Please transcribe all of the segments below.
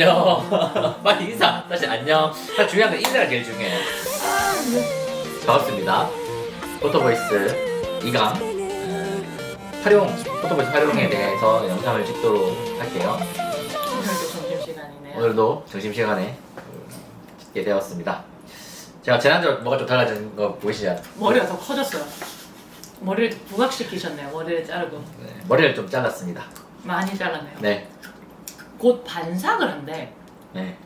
안녕. 빨리 인사. 사실 안녕. 사실 중요한 건 인사가 제일 중요해요. 반갑습니다. 포토보이스 2강 포토보이스 활용에 대해서 영상을 찍도록 할게요. 오늘도 점심시간이네요. 오늘도 점심시간에 찍게 되었습니다. 제가 지난주 뭐가 좀 달라진 거 보이시죠? 머리가 더 커졌어요. 머리를 부각시키셨네요. 머리를 자르고 네, 머리를 좀 잘랐습니다. 많이 잘랐네요. 네. 곧 반삭을 한대. 네.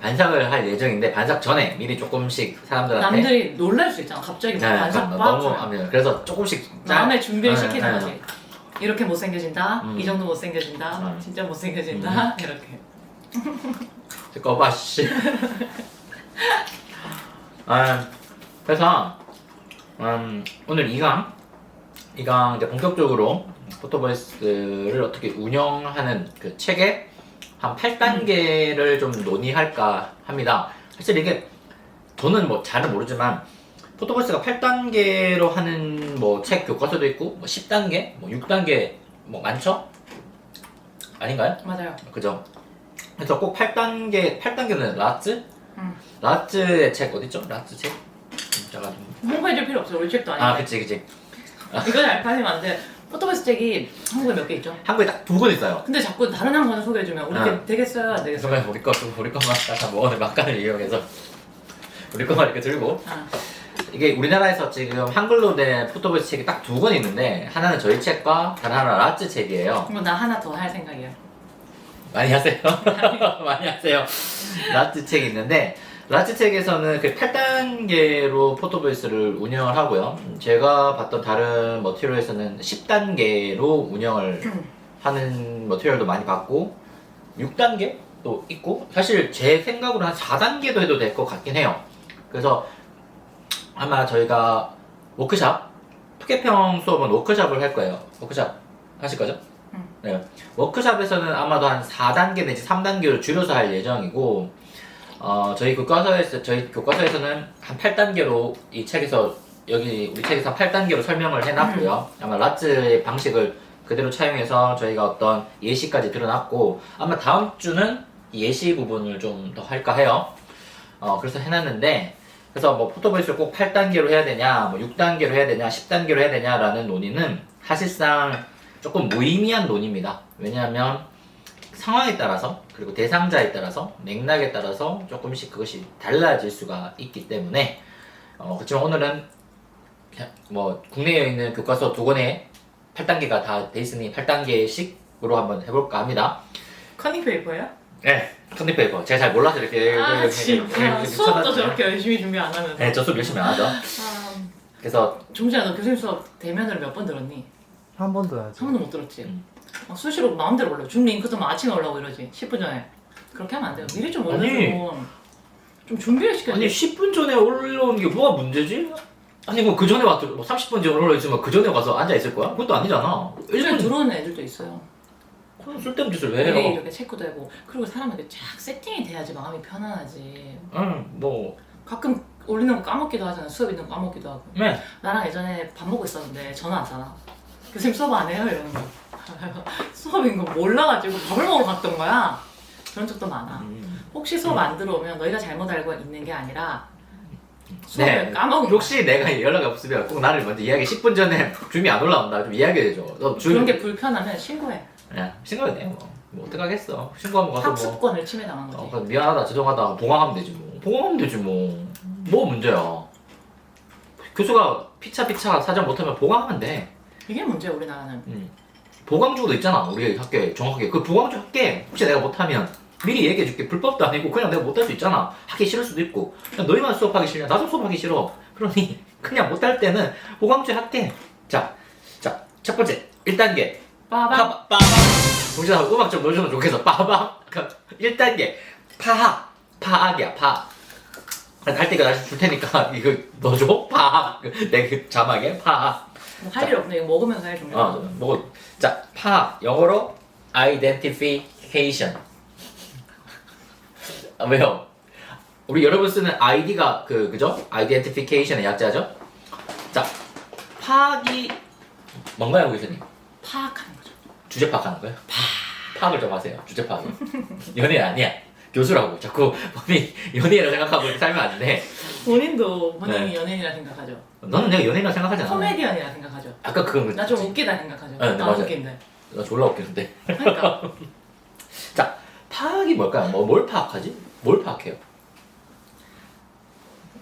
반삭을 할 예정인데 반삭 전에 미리 조금씩 사람들한테 남들이 놀랄 수 있잖아. 갑자기 네, 반삭 막 너무 하면. 하면 그래서 조금씩 마음의 준비를 네, 시키는 네. 거지. 이렇게 못생겨진다. 음. 이 정도 못생겨진다. 음. 진짜 못생겨진다. 이렇게. 꺼봐 씨. 그래서 오늘 2강 이제 본격적으로 포토보이스를 어떻게 운영하는 그 책의 한 8단계를 좀 논의할까 합니다. 사실 이게 저는 뭐 잘은 모르지만 포토보이스가 8단계로 하는 뭐 책 교과서도 있고 뭐 10단계, 뭐 6단계 뭐 많죠? 아닌가요? 맞아요. 그죠? 그래서 꼭 8단계는 라츠? 음. 라츠의 책 어딨죠? 라츠 책? 잠깐. 홍보해줄 필요 없어요. 우리 책도 아닌데. 아 그치. 이건 알파님 안 돼. 포토보이스 책이 한국에 몇 개 있죠? 한국에 딱 2권 있어요. 근데 자꾸 다른 한 권을 소개해주면 우리 게 되겠어요? 안 되겠어요? 그래서 우리 것만 다 먹어는 막간을 이용해서 우리 것만 이렇게 들고 아, 이게 우리나라에서 지금 한글로 된 포토보이스 책이 딱 2권 있는데 하나는 저희 책과 다른 하나는 라츠 책이에요. 그럼 나 하나 더 할 생각이에요. 많이 하세요. 많이 하세요. 라츠 책이 있는데 라츠 책에서는 그 8단계로 포토보이스를 운영을 하고요. 제가 봤던 다른 머티리얼에서는 10단계로 운영을 하는 머티리얼도 많이 봤고 6단계도 있고 사실 제 생각으로 한 4단계도 해도 될 것 같긴 해요. 그래서 아마 저희가 워크샵 푸켓평 수업은 워크샵을 할 거예요. 워크샵 하실 거죠? 네. 워크샵에서는 아마도 한 4단계 내지 3단계로 줄여서 할 예정이고 저희 교과서에서는 한 8단계로 이 책에서 우리 책에서 한 8단계로 설명을 해놨고요. 아마 라츠의 방식을 그대로 차용해서 저희가 어떤 예시까지 드러났고 아마 다음 주는 이 예시 부분을 좀 더 할까 해요. 그래서 해놨는데 그래서 뭐 포토보이스를 꼭 8단계로 해야 되냐, 뭐 6단계로 해야 되냐, 10단계로 해야 되냐라는 논의는 사실상 조금 무의미한 논의입니다. 왜냐하면 상황에 따라서 그리고 대상자에 따라서 맥락에 따라서 조금씩 그것이 달라질 수가 있기 때문에 그렇지만 오늘은 뭐 국내에 있는 교과서 2권에 8단계가 다 돼 있으니 8단계씩으로 한번 해볼까 합니다. 커닝페이퍼예요? 네, 컨디페이퍼 제가 잘 몰라서 이렇게 아 진짜 수업도 저렇게 열심히 준비 안 하면서. 네, 저 수업 열심히 안 하죠. 그래서 종지야 너 교수님 수업 대면으로 몇 번 들었니? 한 번도 하지. 한 번도 못 들었지? 수시로 마음대로 올려. 줌 링크도 막 아침에 올라오고 이러지. 10분 전에. 그렇게 하면 안 돼요. 미리 좀 올려주고 좀 준비를 시켜야지. 아니 10분 전에 올라오는 게 뭐가 문제지? 아니 뭐 그 전에 왔더 뭐 30분 전에 올라있으면 그 전에 가서 앉아 있을 거야? 그것도 아니잖아. 요즘에 들어오는 애들도 있어요. 그럼 쓸데없는 짓을 왜 미리 해요? 이렇게 체크도 하고. 그리고 사람한테 쫙 세팅이 돼야지 마음이 편안하지. 응, 뭐 가끔 올리는 거 까먹기도 하잖아. 수업 있는 거 까먹기도 하고. 네. 나랑 예전에 밥 먹고 있었는데 전화 왔잖아. 교수님 수업 안 해요? 이러는 거. 수업인 거 몰라가지고 밥을 먹으러 갔던 거야. 그런 적도 많아. 혹시 수업 안 들어오면 너희가 잘못 알고 있는 게 아니라 수업을 까먹은 거야. 혹시 내가 연락이 없으면 꼭 나를 먼저 이야기 10분 전에 줌이 안 올라온다 좀 이야기해줘. 너 그런 게 불편하면 신고해. 야, 신고해도 돼. 뭐 어떡하겠어. 신고하면 가서 뭐 학습권을 침해당한 거지. 그럼 미안하다 죄송하다 보강하면 되지 뭐. 보강하면 되지 뭐. 뭐 문제야. 교수가 피차 사전 못하면 보강하면 돼. 이게 문제야 우리나라는. 보강주도 있잖아 우리 학교에 정확하게 그 보강주 할게 혹시 내가 못하면 미리 얘기해줄게. 불법도 아니고 그냥 내가 못할 수 있잖아. 하기 싫을 수도 있고 그냥 너희만 수업하기 싫냐 나도 수업하기 싫어. 그러니 그냥 못할 때는 보강주 할게. 자 첫 번째 1단계 빠밤. 빠밤 동시에 음악 좀 넣어주면 좋겠어. 빠밤 1단계 파악이야 파악. 할 때 이거 다시 줄 테니까 이거 넣어줘. 파악 내 그 자막에 파악. 할 일 없네. 이거 먹으면서 해 종료. 뭐, 자, 파악 영어로 identification. 왜요? 우리 여러분 쓰는 ID가 그죠? identification의 약자죠? 자, 파악이 뭔가요, 교수님? 파악하는 거죠. 주제 파악하는 거예요? 파악을 좀 하세요. 주제 파악. 연예인 아니야. 교수라고 자꾸 본인 연예인이라 생각하고 이렇게 살면 안 돼. 본인도 본인이 네. 연예인이라 생각하죠. 너는 내가 연예인이라 생각하지 않아. 코미디언이라 생각하죠. 아까 그건 나 좀 웃기다 생각하죠. 네, 나 맞아요. 웃긴데. 나 졸라 웃기는데. 그러니까 자, 파악이 뭘까요? 뭘 파악하지? 뭘 파악해요?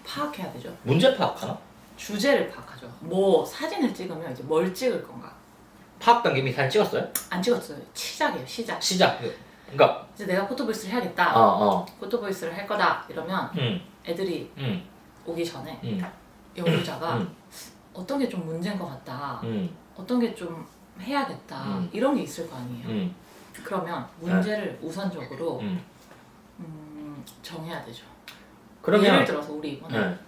파악해야 되죠. 문제 파악하나? 주제를 파악하죠. 뭐 사진을 찍으면 이제 뭘 찍을 건가? 파악 단계 이미 사진 찍었어요? 안 찍었어요. 시작이에요. 시작. 시작. 그러니까 이제 내가 포토보이스를 해야겠다. 어. 포토보이스를 할 거다. 이러면 음. 애들이 음. 오기 전에 음. 연구자가 음. 어떤 게 좀 문제인 것 같다. 음. 어떤 게 좀 해야겠다. 음. 이런 게 있을 거 아니에요. 음. 그러면 문제를 우선적으로 음. 정해야 되죠. 그러면 예를 들어서 우리 이번에 네.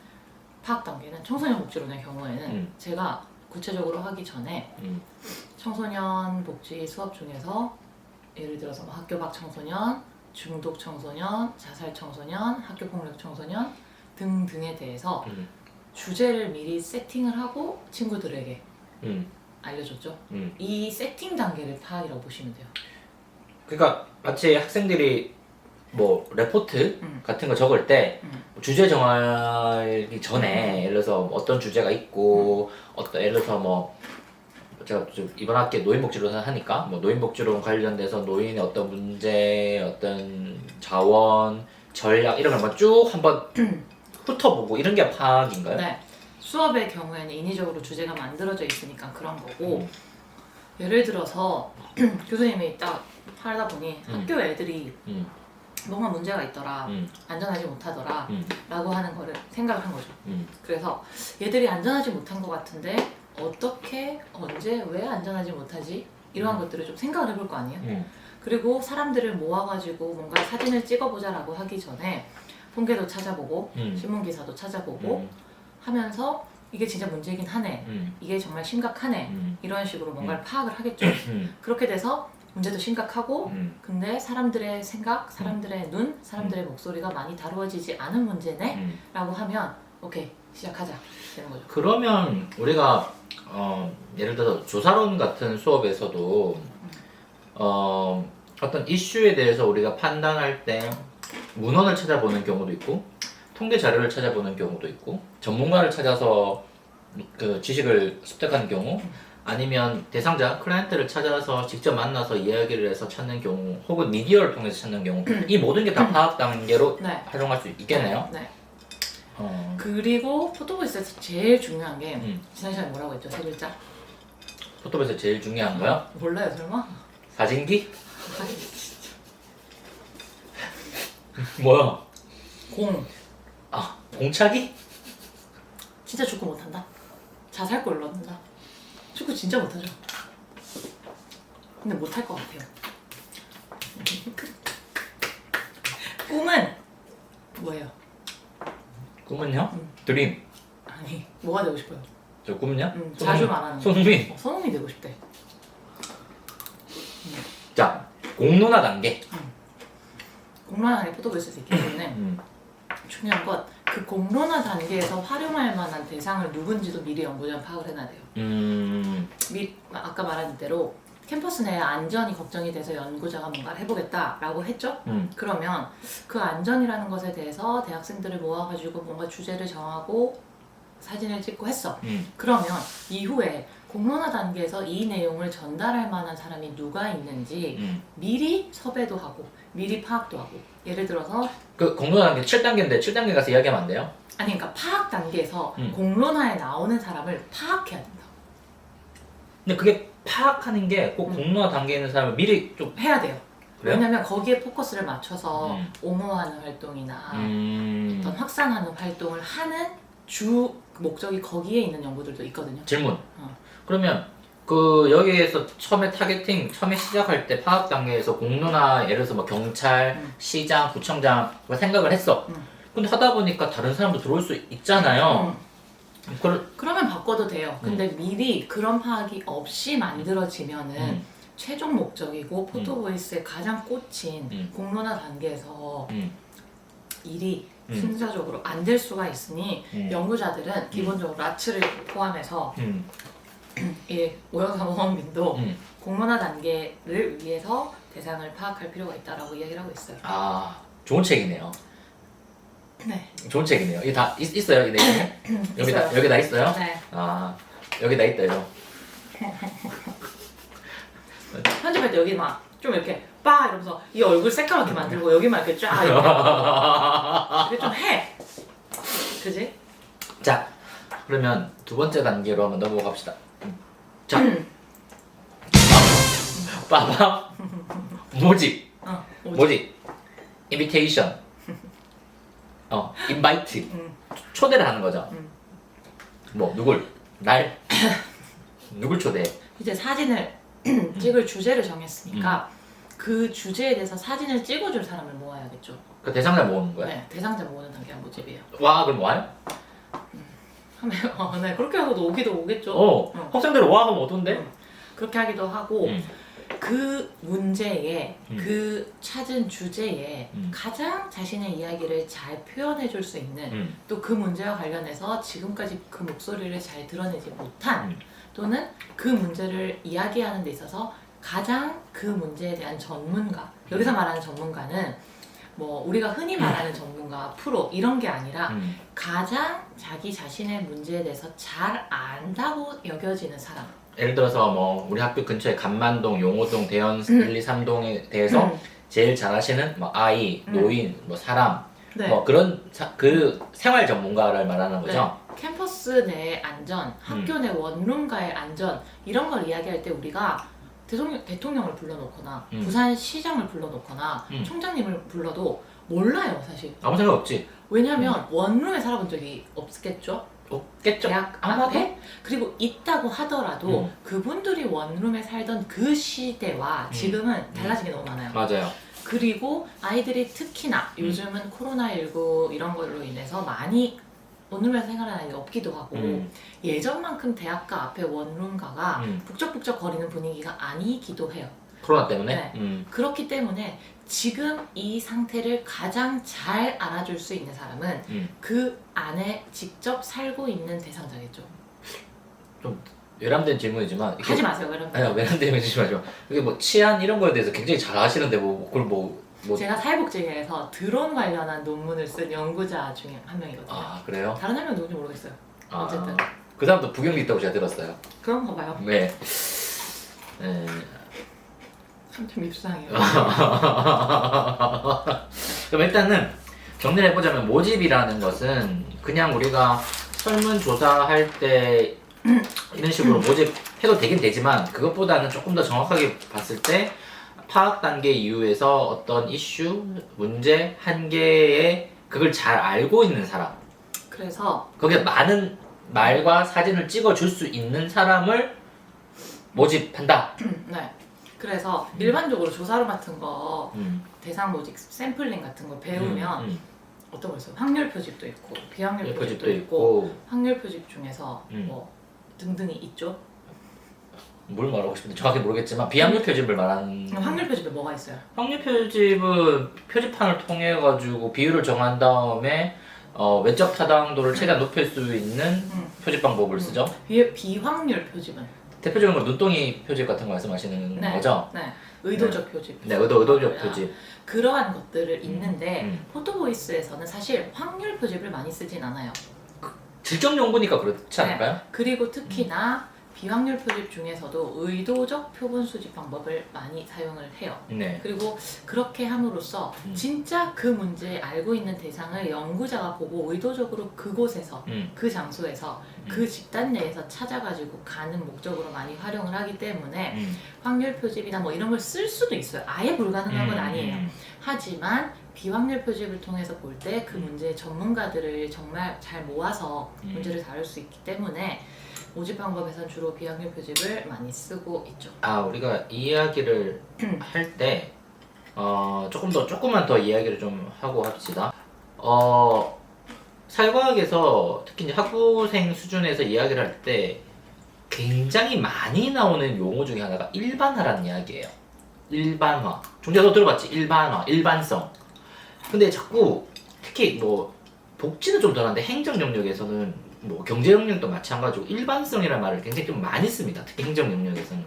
파악 단계는 청소년 복지론의 경우에는 제가 구체적으로 하기 전에 음. 청소년 복지 수업 중에서 예를 들어서 뭐 학교 밖 청소년, 중독 청소년, 자살 청소년, 학교 폭력 청소년 등등에 대해서 음. 주제를 미리 세팅을 하고 친구들에게 음. 알려줬죠. 음. 이 세팅 단계를 파악이라고 보시면 돼요. 그러니까 마치 학생들이 뭐 레포트 음. 같은 거 적을 때 음. 주제 정하기 전에 예를 들어서 어떤 주제가 있고 어떤 예를 들어서 뭐 제가 좀 이번 학기에 노인복지론 하니까 뭐 노인복지론 관련돼서 노인의 어떤 문제, 어떤 자원, 전략 이런 걸 쭉 한번 훑어보고 이런 게 파악인가요? 네. 수업의 경우에는 인위적으로 주제가 만들어져 있으니까 그런 거고 음. 예를 들어서 교수님이 딱 하다 보니 학교 애들이 음. 뭔가 문제가 있더라, 음. 안전하지 못하더라 음. 라고 하는 거를 생각을 한 거죠. 음. 그래서 얘들이 안전하지 못한 것 같은데 어떻게, 언제, 왜 안전하지 못하지? 이러한 것들을 좀 생각을 해볼 거 아니에요? 음. 그리고 사람들을 모아가지고 뭔가 사진을 찍어보자 라고 하기 전에 통계도 찾아보고 신문기사도 찾아보고 하면서 이게 진짜 문제긴 하네, 이게 정말 심각하네, 이런 식으로 뭔가를 파악을 하겠죠. 그렇게 돼서 문제도 심각하고 근데 사람들의 생각, 사람들의 눈, 사람들의 목소리가 많이 다루어지지 않은 문제네? 라고 하면 오케이 시작하자 되는 거죠. 그러면 우리가 예를 들어서 조사론 같은 수업에서도 어떤 이슈에 대해서 우리가 판단할 때 문헌을 찾아보는 경우도 있고 통계 자료를 찾아보는 경우도 있고 전문가를 찾아서 그 지식을 습득하는 경우 아니면 대상자, 클라이언트를 찾아서 직접 만나서 이야기를 해서 찾는 경우 혹은 미디어를 통해서 찾는 경우 이 모든 게 다 파악 단계로 네. 활용할 수 있겠네요. 네. 어, 그리고 포토보이스에서 제일 중요한 게 음. 지난 시간에 뭐라고 했죠? 세 글자? 포토에서 제일 중요한 거요? 몰라요 설마? 사진기? 뭐야? 공. 아, 공차기? 진짜 축구 못한다? 자살골 넣는다? 축구 진짜 못하죠? 근데 못할 것 같아요. 꿈은 뭐예요? 꿈은요? 음. 드림. 아니 뭐가 되고 싶어요? 저 꿈은요? 자주 말하는 거. 손흥민. 손흥민 되고 싶대. 자, 공론화 단계. 공론화에 포토보이스에서 있기 때문에 중요한 건 그 공론화 단계에서 활용할 만한 대상을 누군지도 미리 연구자는 파악을 해놔야 돼요. 아까 말한 대로 캠퍼스 내 안전이 걱정이 돼서 연구자가 뭔가를 해보겠다라고 했죠? 그러면 그 안전이라는 것에 대해서 대학생들을 모아가지고 뭔가 주제를 정하고 사진을 찍고 했어. 그러면 이후에 공론화 단계에서 이 내용을 전달할 만한 사람이 누가 있는지 미리 섭외도 하고 미리 파악도 하고 예를 들어서 그 공론화 단계 7단계인데 7단계 가서 이야기하면 안 돼요? 아니 그러니까 파악 단계에서 공론화에 나오는 사람을 파악해야 된다. 근데 그게 파악하는 게 꼭 공론화 단계에 있는 사람을 미리 좀 해야 돼요. 그래요? 왜냐면 거기에 포커스를 맞춰서 옹호하는 활동이나 어떤 확산하는 활동을 하는 주 목적이 거기에 있는 연구들도 있거든요. 질문. 그러면 그 여기에서 처음에 타겟팅 처음에 시작할 때 파악 단계에서 공론화 예를 들어서 뭐 경찰, 시장, 구청장 생각을 했어. 근데 하다 보니까 다른 사람도 들어올 수 있잖아요. 그러면 바꿔도 돼요. 근데 미리 그런 파악이 없이 만들어지면은 최종 목적이고 포토보이스의 가장 꽂힌 공론화 단계에서 일이 순서적으로 안 될 수가 있으니 연구자들은 기본적으로 라츠를 포함해서 이 오영삼 원민도 공론화 단계를 위해서 대상을 파악할 필요가 있다라고 이야기를 하고 있어요. 아, 좋은 책이네요. 네. 좋은 책이네요. 이게 다 있어요, 이 내용에? 있어요. 여기 다 있어요? 네. 아, 여기 다 있다요. 편집할 때 여기 막 좀 이렇게 빠 이러면서 이 얼굴 새까맣게 만들고 여기만 이렇게 쫙 이렇게 좀 해. 그지? 자, 그러면 두 번째 단계로 한번 넘어가 봅시다. 자, 빠밤 모집, 모집, 인비테이션, 인바이트, 초대를 하는 거죠. 뭐 누굴, 날, 누굴 초대해? 이제 사진을 찍을 주제를 정했으니까 그 주제에 대해서 사진을 찍어줄 사람을 모아야겠죠. 그 대상자 모으는 거야? 네, 대상자 모으는 단계가 모집이에요. 와, 그럼 와요? 네, 그렇게 하고도 오기도 오겠죠. 학생들 와 하면 어떤데? 그렇게 하기도 하고 그 문제에 그 찾은 주제에 가장 자신의 이야기를 잘 표현해 줄 수 있는 또 그 문제와 관련해서 지금까지 그 목소리를 잘 드러내지 못한 또는 그 문제를 이야기하는 데 있어서 가장 그 문제에 대한 전문가, 여기서 말하는 전문가는 뭐 우리가 흔히 말하는 전문가, 프로 이런 게 아니라 가장 자기 자신의 문제에 대해서 잘 안다고 여겨지는 사람. 예를 들어서 뭐 우리 학교 근처에 간만동, 용호동, 대연 1, 2, 3동에 대해서 제일 잘 아시는 뭐 아이, 노인, 뭐 사람 네. 뭐 그런 그 생활 전문가를 말하는 거죠. 네. 캠퍼스 내의 안전, 학교 내 원룸가의 안전 이런 걸 이야기할 때 우리가 대통령을 불러놓거나 부산시장을 불러놓거나 총장님을 불러도 몰라요 사실. 아무 생각 없지. 왜냐면 원룸에 살아본 적이 없겠죠? 없겠죠. 대학 아마도? 앞에? 그리고 있다고 하더라도 그분들이 원룸에 살던 그 시대와 지금은 달라진 게 너무 많아요. 맞아요. 그리고 아이들이 특히나 요즘은 코로나19 이런 걸로 인해서 많이 원룸에서 생활하는 아이들이 없기도 하고 예전만큼 대학가 앞에 원룸가가 북적북적 거리는 분위기가 아니기도 해요. 코로나 때문에? 네. 그렇기 때문에 지금 이 상태를 가장 잘 알아줄 수 있는 사람은 그 안에 직접 살고 있는 대상자겠죠. 좀 외람된 질문이지만 하지 마세요, 여러분. 아니요, 외람된 질문이지 마죠. 이게 뭐 치안 이런 거에 대해서 굉장히 잘 아시는데 그걸 뭐 제가 사회복지계에서 드론 관련한 논문을 쓴 연구자 중에 한 명이거든요. 아, 그래요? 다른 한 명 누군지 모르겠어요. 어쨌든 그 사람도 부경이 있다고 제가 들었어요. 그런가 봐요. 네. 참 밉상해요. 그럼 일단은 정리를 해보자면 모집이라는 것은 그냥 우리가 설문조사할 때 이런 식으로 모집해도 되긴 되지만 그것보다는 조금 더 정확하게 봤을 때 파악 단계 이후에서 어떤 이슈, 문제, 한계에 그걸 잘 알고 있는 사람, 그래서 거기에 많은 말과 사진을 찍어줄 수 있는 사람을 모집한다. 네. 그래서 일반적으로 조사로 같은 거 대상 모집 샘플링 같은 거 배우면 어떤 거 있어요? 확률 표집도 있고 비확률 표집도 있고 확률 표집 중에서 뭐 등등이 있죠. 뭘 말하고 싶은지 정확히 모르겠지만 비확률 표집을 말하는. 확률 표집에 뭐가 있어요? 확률 표집은 표지판을 통해 가지고 비율을 정한 다음에 외적 타당도를 최대한 높일 수 있는 표집 방법을 쓰죠. 비확률 표집은 대표적으로 눈덩이 표집 같은 거 말씀하시는 거죠? 네. 의도적 표집. 네, 의도적 표집. 그러한 것들을 있는데 포토보이스에서는 사실 확률 표집을 많이 쓰진 않아요. 질적 연구니까 그렇지 않을까요? 네. 그리고 특히나 비확률 표집 중에서도 의도적 표본 수집 방법을 많이 사용을 해요. 네. 그리고 그렇게 함으로써 진짜 그 문제에 알고 있는 대상을 연구자가 보고 의도적으로 그곳에서 그 장소에서 그 집단 내에서 찾아가지고 가는 목적으로 많이 활용을 하기 때문에 확률 표집이나 뭐 이런 걸 쓸 수도 있어요. 아예 불가능한 건 아니에요. 하지만 비확률 표집을 통해서 볼 때 그 문제의 전문가들을 정말 잘 모아서 문제를 다룰 수 있기 때문에 모집 방법에선 주로 비확률 표집을 많이 쓰고 있죠. 우리가 이야기를 할 때 조금만 더 이야기를 좀 하고 합시다. 사회과학에서 특히 이제 학부생 수준에서 이야기를 할 때 굉장히 많이 나오는 용어 중에 하나가 일반화라는 이야기예요. 일반화. 종자 너 들어봤지? 일반화, 일반성. 근데 자꾸 특히 뭐 복지는 좀 덜한데 행정 영역에서는 뭐 경제 영역도 마찬가지고 일반성이라는 말을 굉장히 좀 많이 씁니다. 특히 행정 영역에서는.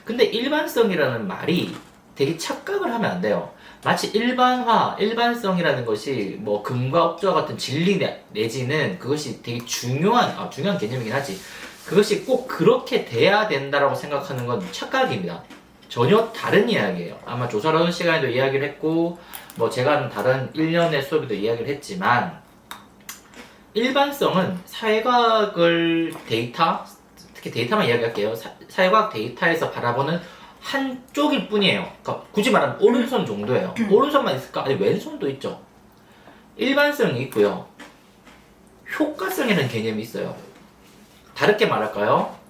근데 일반성이라는 말이 되게 착각을 하면 안 돼요. 마치 일반성이라는 것이 뭐 금과 옥조와 같은 진리 내지는 그것이 되게 중요한 개념이긴 하지. 그것이 꼭 그렇게 돼야 된다라고 생각하는 건 착각입니다. 전혀 다른 이야기예요. 아마 조사론 시간에도 이야기를 했고, 뭐 제가 하는 다른 1년의 수업에도 이야기를 했지만, 일반성은 사회과학을 특히 데이터만 이야기할게요. 사회과학 데이터에서 바라보는 한쪽일 뿐이에요. 그러니까 굳이 말하면 오른손 정도예요. 오른손만 있을까? 아니, 왼손도 있죠. 일반성이 있고요. 효과성이라는 개념이 있어요. 다르게 말할까요?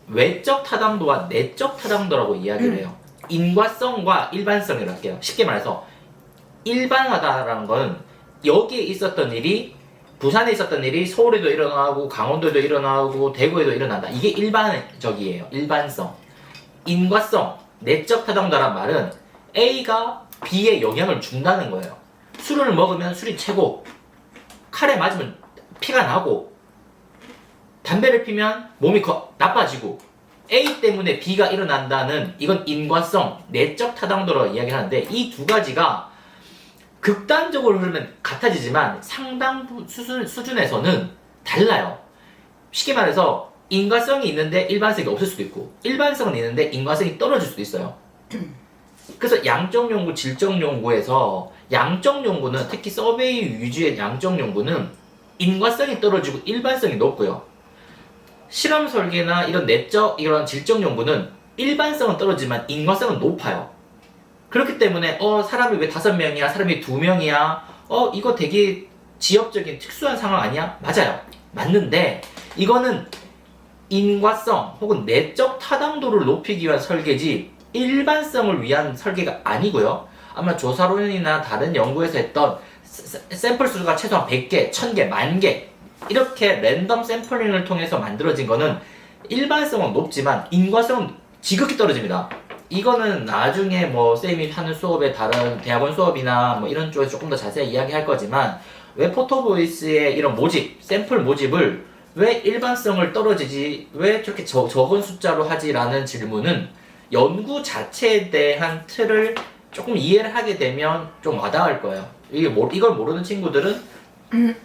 외적 타당도와 내적 타당도라고 이야기를 해요. 인과성과 일반성이라고 할게요. 쉽게 말해서 일반화다라는 건 여기에 있었던 일이 부산에 있었던 일이 서울에도 일어나고 강원도에도 일어나고 대구에도 일어난다. 이게 일반적이에요. 일반성. 인과성, 내적 타당도란 말은 A가 B에 영향을 준다는 거예요. 술을 먹으면 술이 최고, 칼에 맞으면 피가 나고, 담배를 피면 몸이 나빠지고, A 때문에 B가 일어난다는 이건 인과성, 내적 타당도로 이야기하는데 이 두 가지가 극단적으로 흐르면 같아지지만 상당 수준에서는 달라요. 쉽게 말해서 인과성이 있는데 일반성이 없을 수도 있고 일반성은 있는데 인과성이 떨어질 수도 있어요. 그래서 양적 연구, 질적 연구에서 양적 연구는 특히 서베이 위주의 양적 연구는 인과성이 떨어지고 일반성이 높고요. 실험 설계나 이런 질적 연구는 일반성은 떨어지지만 인과성은 높아요. 그렇기 때문에 사람이 왜 5명이야? 사람이 2명이야? 이거 되게 지역적인 특수한 상황 아니야? 맞아요. 맞는데 이거는 인과성 혹은 내적 타당도를 높이기 위한 설계지 일반성을 위한 설계가 아니고요. 아마 조사론이나 다른 연구에서 했던 샘플 수가 최소한 100개, 1000개, 10,000개 이렇게 랜덤 샘플링을 통해서 만들어진 거는 일반성은 높지만 인과성은 지극히 떨어집니다. 이거는 나중에 뭐 쌤이 하는 수업에 다른 대학원 수업이나 뭐 이런 쪽에서 조금 더 자세히 이야기할 거지만 왜 포토보이스의 이런 모집, 샘플 모집을 왜 일반성을 떨어지지, 왜 저렇게 적은 숫자로 하지라는 질문은 연구 자체에 대한 틀을 조금 이해를 하게 되면 좀 와닿을 거예요. 이걸 모르는 친구들은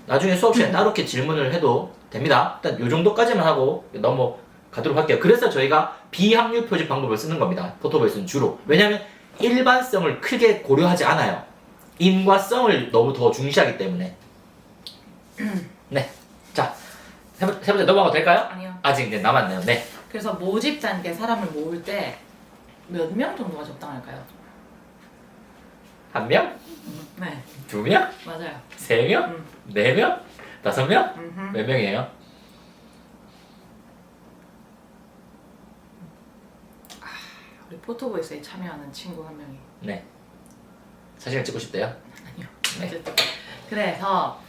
나중에 수업 시간에 따로 이렇게 질문을 해도 됩니다. 일단 이 정도까지만 하고 넘어가도록 할게요. 그래서 저희가 비항류 표시 방법을 쓰는 겁니다. 포토보이스는 주로. 왜냐하면 일반성을 크게 고려하지 않아요. 인과성을 너무 더 중시하기 때문에. 네. 자, 세 번째 넘어가도 될까요? 아니요. 아직 네, 남았네요. 네. 그래서 모집 단계 사람을 모을 때 몇 명 정도가 적당할까요? 1명? 네, 2명? 맞아요. 3명? 4명? 5명? 음흠. 몇 명이에요? 우리 포토보이스에 참여하는 친구 한 명이. 네. 사진을 찍고 싶대요? 아니요. 네. 어쨌든. 그래서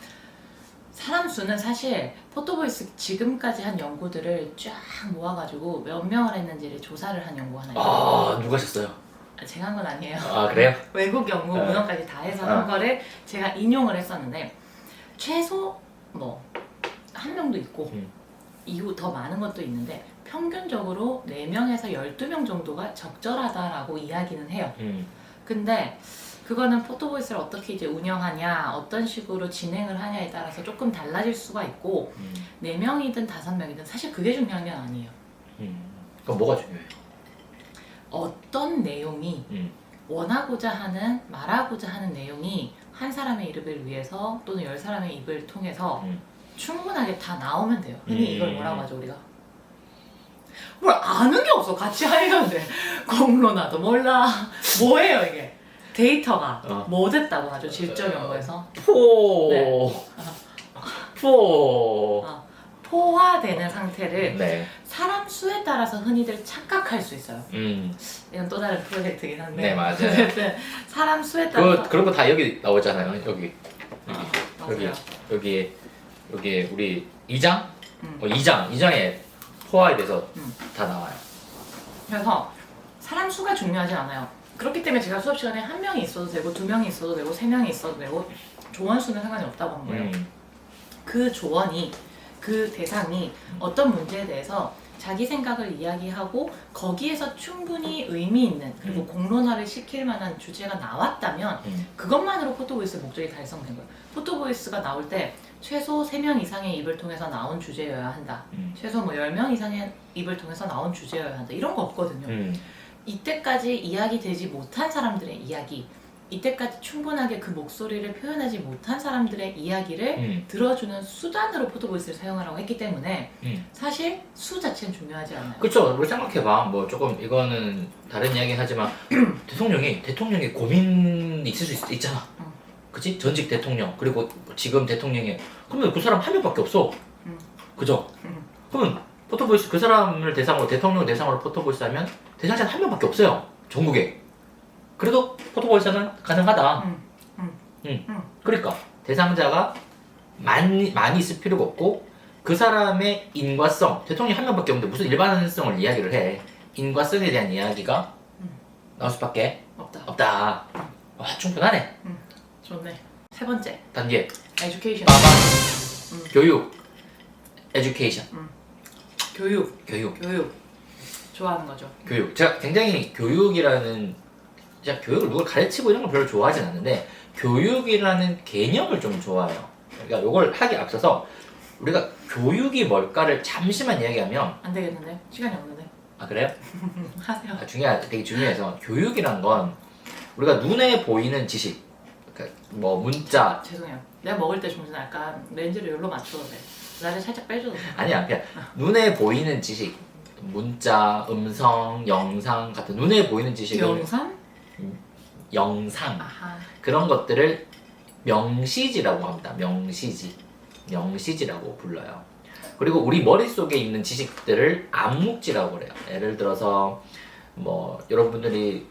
사람 수는 사실 포토보이스 지금까지 한 연구들을 쫙 모아가지고 몇 명을 했는지를 조사를 한 연구 하나 있어요. 누가 하셨어요? 제가 한 건 아니에요. 그래요? 외국 연구 문헌까지 다 해서 한 거를 제가 인용을 했었는데 최소 뭐 한 명도 있고 이후 더 많은 것도 있는데 평균적으로 4명에서 12명 정도가 적절하다라고 이야기는 해요. 근데 그거는 포토보이스를 어떻게 이제 운영하냐, 어떤 식으로 진행을 하냐에 따라서 조금 달라질 수가 있고 4명이든 5명이든 사실 그게 중요한 건 아니에요. 그럼 뭐가 중요해요? 어떤 내용이 원하고자 하는, 말하고자 하는 내용이 한 사람의 입을 위해서 또는 10사람의 입을 통해서 충분하게 다 나오면 돼요. 흔히 이걸 뭐라고 하죠 우리가? 뭘 아는 게 없어. 같이 하려는데 공론화도 몰라. 뭐예요 이게? 데이터가 뭐 됐다고 하죠 질적 연구에서? 포화되는 상태를 네. 사람 수에 따라서 흔히들 착각할 수 있어요. 이건 또 다른 프로젝트긴 한데. 네, 맞아요. 어쨌든 사람 수에 따라서. 그런 거 다 여기 나오잖아요. 여기. 맞아요. 여기 우리 2장? 2장에 포화에 대해서 다 나와요. 그래서 사람 수가 중요하진 않아요. 그렇기 때문에 제가 수업 시간에 1명이 있어도 되고 2명이 있어도 되고 3명이 있어도 되고 조원 수는 상관이 없다고 한 거예요. 그 조원이, 그 대상이 어떤 문제에 대해서 자기 생각을 이야기하고 거기에서 충분히 의미 있는 그리고 공론화를 시킬 만한 주제가 나왔다면 그것만으로 포토보이스의 목적이 달성된 거예요. 포토보이스가 나올 때 최소 3명 이상의 입을 통해서 나온 주제여야 한다. 최소 뭐 10명 이상의 입을 통해서 나온 주제여야 한다. 이런 거 없거든요. 이때까지 이야기되지 못한 사람들의 이야기, 이때까지 충분하게 그 목소리를 표현하지 못한 사람들의 이야기를 들어주는 수단으로 포토보이스를 사용하라고 했기 때문에 사실 수 자체는 중요하지 않아요. 그쵸. 우리 생각해봐. 뭐 조금 이거는 다른 이야기긴 하지만 대통령이 고민 있을 수 있잖아. 그치? 전직 대통령 그리고 지금 대통령이 그러면 그 사람 한 명밖에 없어. 그죠? 그러면 포토보이스 그 사람을 대상으로 대통령 대상으로 포토보이스 하면 대상자는 한 명밖에 없어요. 전국에. 그래도 포토보이스는 가능하다. 그러니까 대상자가 많이 있을 필요가 없고 그 사람의 인과성, 대통령이 한 명밖에 없는데 무슨 일반성을 이야기를 해. 인과성에 대한 이야기가 나올 수밖에 없다. 와, 충분하네. 좋네. 3번째. 단계 에듀케이션. 빠바. 교육. 에듀케이션. 교육. 교육. 좋아하는 거죠. 교육. 제가 굉장히 제가 교육을 누굴 가르치고 이런 걸 별로 좋아하진 않는데 교육이라는 개념을 좀 좋아해요. 그러니까 이걸 하기 앞서서 우리가 교육이 뭘까를 잠시만 이야기하면 안 되겠는데? 시간이 없는데? 아 그래요? 하세요. 되게 중요해서 교육이란 건 우리가 눈에 보이는 지식 그러니까 뭐 문자 죄송해요. 내가 먹을 때 종진아 약간 렌즈를 여기로 맞춰도 돼. 나를 살짝 빼줘도 돼. 아니야 그냥 눈에 보이는 지식 문자, 음성, 영상 같은 눈에 보이는 지식을 영상 아하. 그런 것들을 명시지라고 합니다. 명시지라고 불러요. 그리고 우리 머릿속에 있는 지식들을 암묵지라고 그래요. 예를 들어서 뭐 여러분들이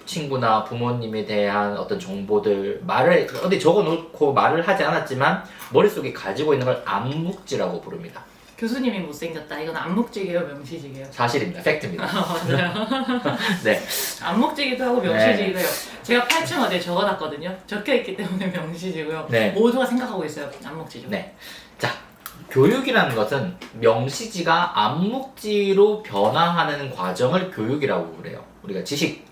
친구나 부모님에 대한 어떤 정보들 말을 어디 적어놓고 말을 하지 않았지만 머릿속에 가지고 있는 걸 암묵지라고 부릅니다. 교수님이 못생겼다. 이건 암묵지게요, 명시지게요? 사실입니다. 팩트입니다. 맞아요. 네. 암묵지기도 하고 명시지기도 해요. 제가 8층 어디에 적어놨거든요. 적혀있기 때문에 명시지고요. 네. 모두가 생각하고 있어요. 암묵지죠. 네. 자, 교육이라는 것은 명시지가 암묵지로 변화하는 과정을 교육이라고 그래요. 우리가 지식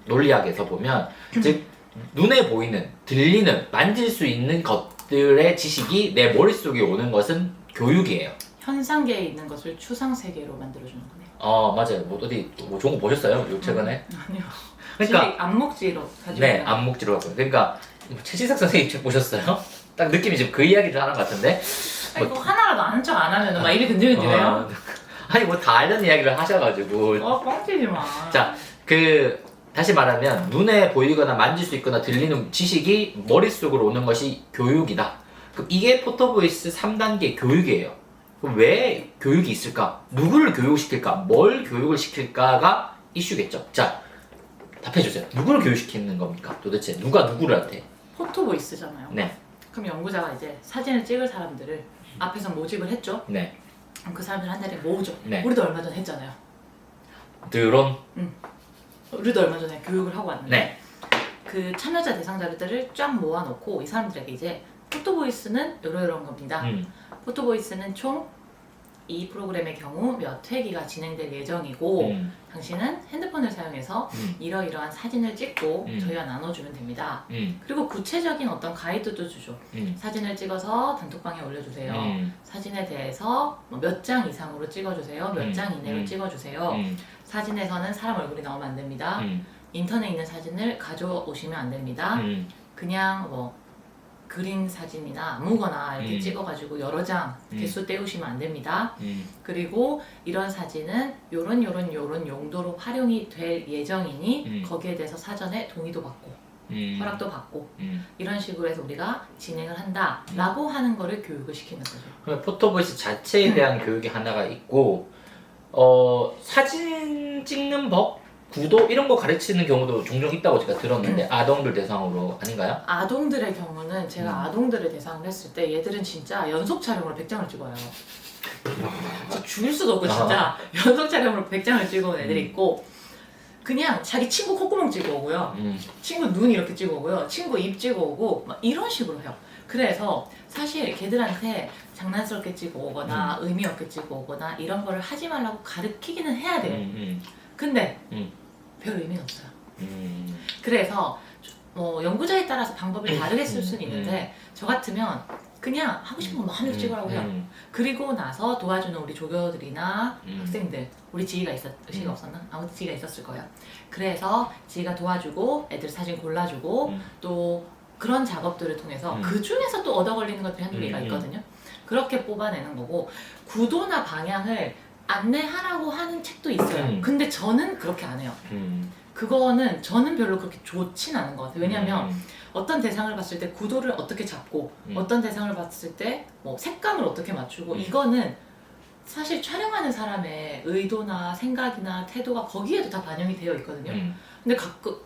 논리학에서 보면 즉 눈에 보이는, 들리는, 만질 수 있는 것들의 지식이 내 머릿속에 오는 것은 교육이에요. 현상계에 있는 것을 추상세계로 만들어주는 거네요. 맞아요. 뭐 어디 뭐 좋은 거 보셨어요? 요 최근에? 아니요. 그러니까 지식 암묵지로 가지고 네, 있는 암묵지로 갖고. 그러니까 최지석 선생님 책 보셨어요? 딱 느낌이 지금 그 이야기를 하는 것 같은데. 아니, 뭐 하나라도 아는 척 안 하면 막 입이 근질근질해요. 아니 뭐 다 알던 이야기를 하셔가지고. 뻥치지 마. 자, 다시 말하면 눈에 보이거나 만질 수 있거나 들리는 지식이 머릿속으로 오는 것이 교육이다. 그럼 이게 포토보이스 3단계 교육이에요. 그럼 왜 교육이 있을까? 누구를 교육시킬까? 뭘 교육을 시킬까가 이슈겠죠. 자, 답해주세요. 누구를 교육시키는 겁니까? 도대체 누가 누구한테? 포토보이스잖아요. 네. 그럼 연구자가 이제 사진을 찍을 사람들을 앞에서 모집을 했죠. 네. 그럼 그 사람들 한 자리에 모으죠. 네. 우리도 얼마 전에 했잖아요. 드론? 우리도 얼마 전에 교육을 하고 왔는데 네. 그 참여자 대상자들을 쫙 모아놓고 이 사람들에게 이제 포토보이스는 이러이러한 겁니다. 포토보이스는 총 이 프로그램의 경우 몇 회기가 진행될 예정이고 당신은 핸드폰을 사용해서 이러이러한 사진을 찍고 저희와 나눠주면 됩니다. 그리고 구체적인 어떤 가이드도 주죠. 사진을 찍어서 단톡방에 올려주세요. 사진에 대해서 몇 장 이상으로 찍어주세요. 몇 장 이내로 찍어주세요. 사진에서는 사람 얼굴이 나오면 안 됩니다. 인터넷에 있는 사진을 가져오시면 안 됩니다. 그냥 뭐 그림 사진이나 아무거나 이렇게 찍어가지고 여러 장 개수 떼우시면 안 됩니다. 그리고 이런 사진은 요런 용도로 활용이 될 예정이니 거기에 대해서 사전에 동의도 받고 허락도 받고 이런 식으로 해서 우리가 진행을 한다 라고 하는 거를 교육을 시키는 거죠. 포토보이스 자체에 대한 교육이 하나가 있고 사진 찍는 법? 구도 이런 거 가르치는 경우도 종종 있다고 제가 들었는데 아동들 대상으로 아닌가요? 아동들의 경우는 제가 아동들을 대상으로 했을 때 얘들은 진짜 연속 촬영으로 100장을 찍어요. 진짜 죽일 수도 없고 진짜 연속 촬영으로 100장을 찍어온 애들이 있고 그냥 자기 친구 콧구멍 찍어오고요. 친구 눈 이렇게 찍어오고요. 친구 입 찍어오고 막 이런 식으로 해요. 그래서 사실 걔들한테 장난스럽게 찍어 오거나 의미 없게 찍어 오거나 이런 거를 하지 말라고 가르치기는 해야 돼요. 근데 별 의미는 없어요. 그래서 뭐 연구자에 따라서 방법을 다르게 쓸 수는 있는데 저 같으면 그냥 하고 싶은 거 마음대로 찍으라고 해요. 그리고 나서 도와주는 우리 조교들이나 학생들, 우리 지희가 지희가 없었나? 아무튼 지희가 있었을 거예요. 그래서 지희가 도와주고 애들 사진 골라주고 또 그런 작업들을 통해서 그 중에서 또 얻어 걸리는 것들이 한두 개가 있거든요. 그렇게 뽑아내는 거고 구도나 방향을 안내하라고 하는 책도 있어요. 근데 저는 그렇게 안 해요. 그거는 저는 별로 그렇게 좋진 않은 것 같아요. 왜냐면 어떤 대상을 봤을 때 구도를 어떻게 잡고 어떤 대상을 봤을 때 뭐 색감을 어떻게 맞추고 이거는 사실 촬영하는 사람의 의도나 생각이나 태도가 거기에도 다 반영이 되어 있거든요. 근데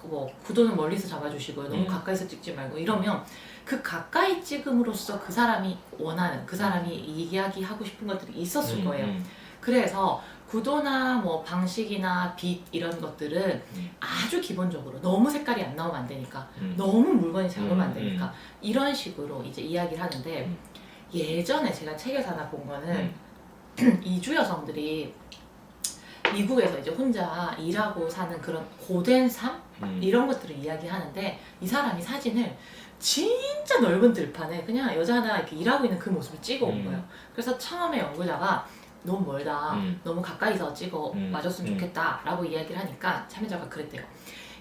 뭐 구도는 멀리서 잡아주시고요. 너무 가까이서 찍지 말고 이러면 그 가까이 찍음으로써 그 사람이 원하는 그 사람이 이야기하고 싶은 것들이 있었을 거예요. 그래서 구도나 뭐 방식이나 빛 이런 것들은 아주 기본적으로 너무 색깔이 안 나오면 안 되니까 너무 물건이 작으면 안 되니까 이런 식으로 이제 이야기를 하는데 예전에 제가 책에서 하나 본 거는 이주 여성들이 미국에서 이제 혼자 일하고 사는 그런 고된 삶? 이런 것들을 이야기하는데 이 사람이 사진을 진짜 넓은 들판에 그냥 여자 하나 이렇게 일하고 있는 그 모습을 찍어 온 거예요. 그래서 처음에 연구자가 너무 멀다, 너무 가까이서 찍어 와줬으면 좋겠다 라고 이야기를 하니까 참여자가 그랬대요.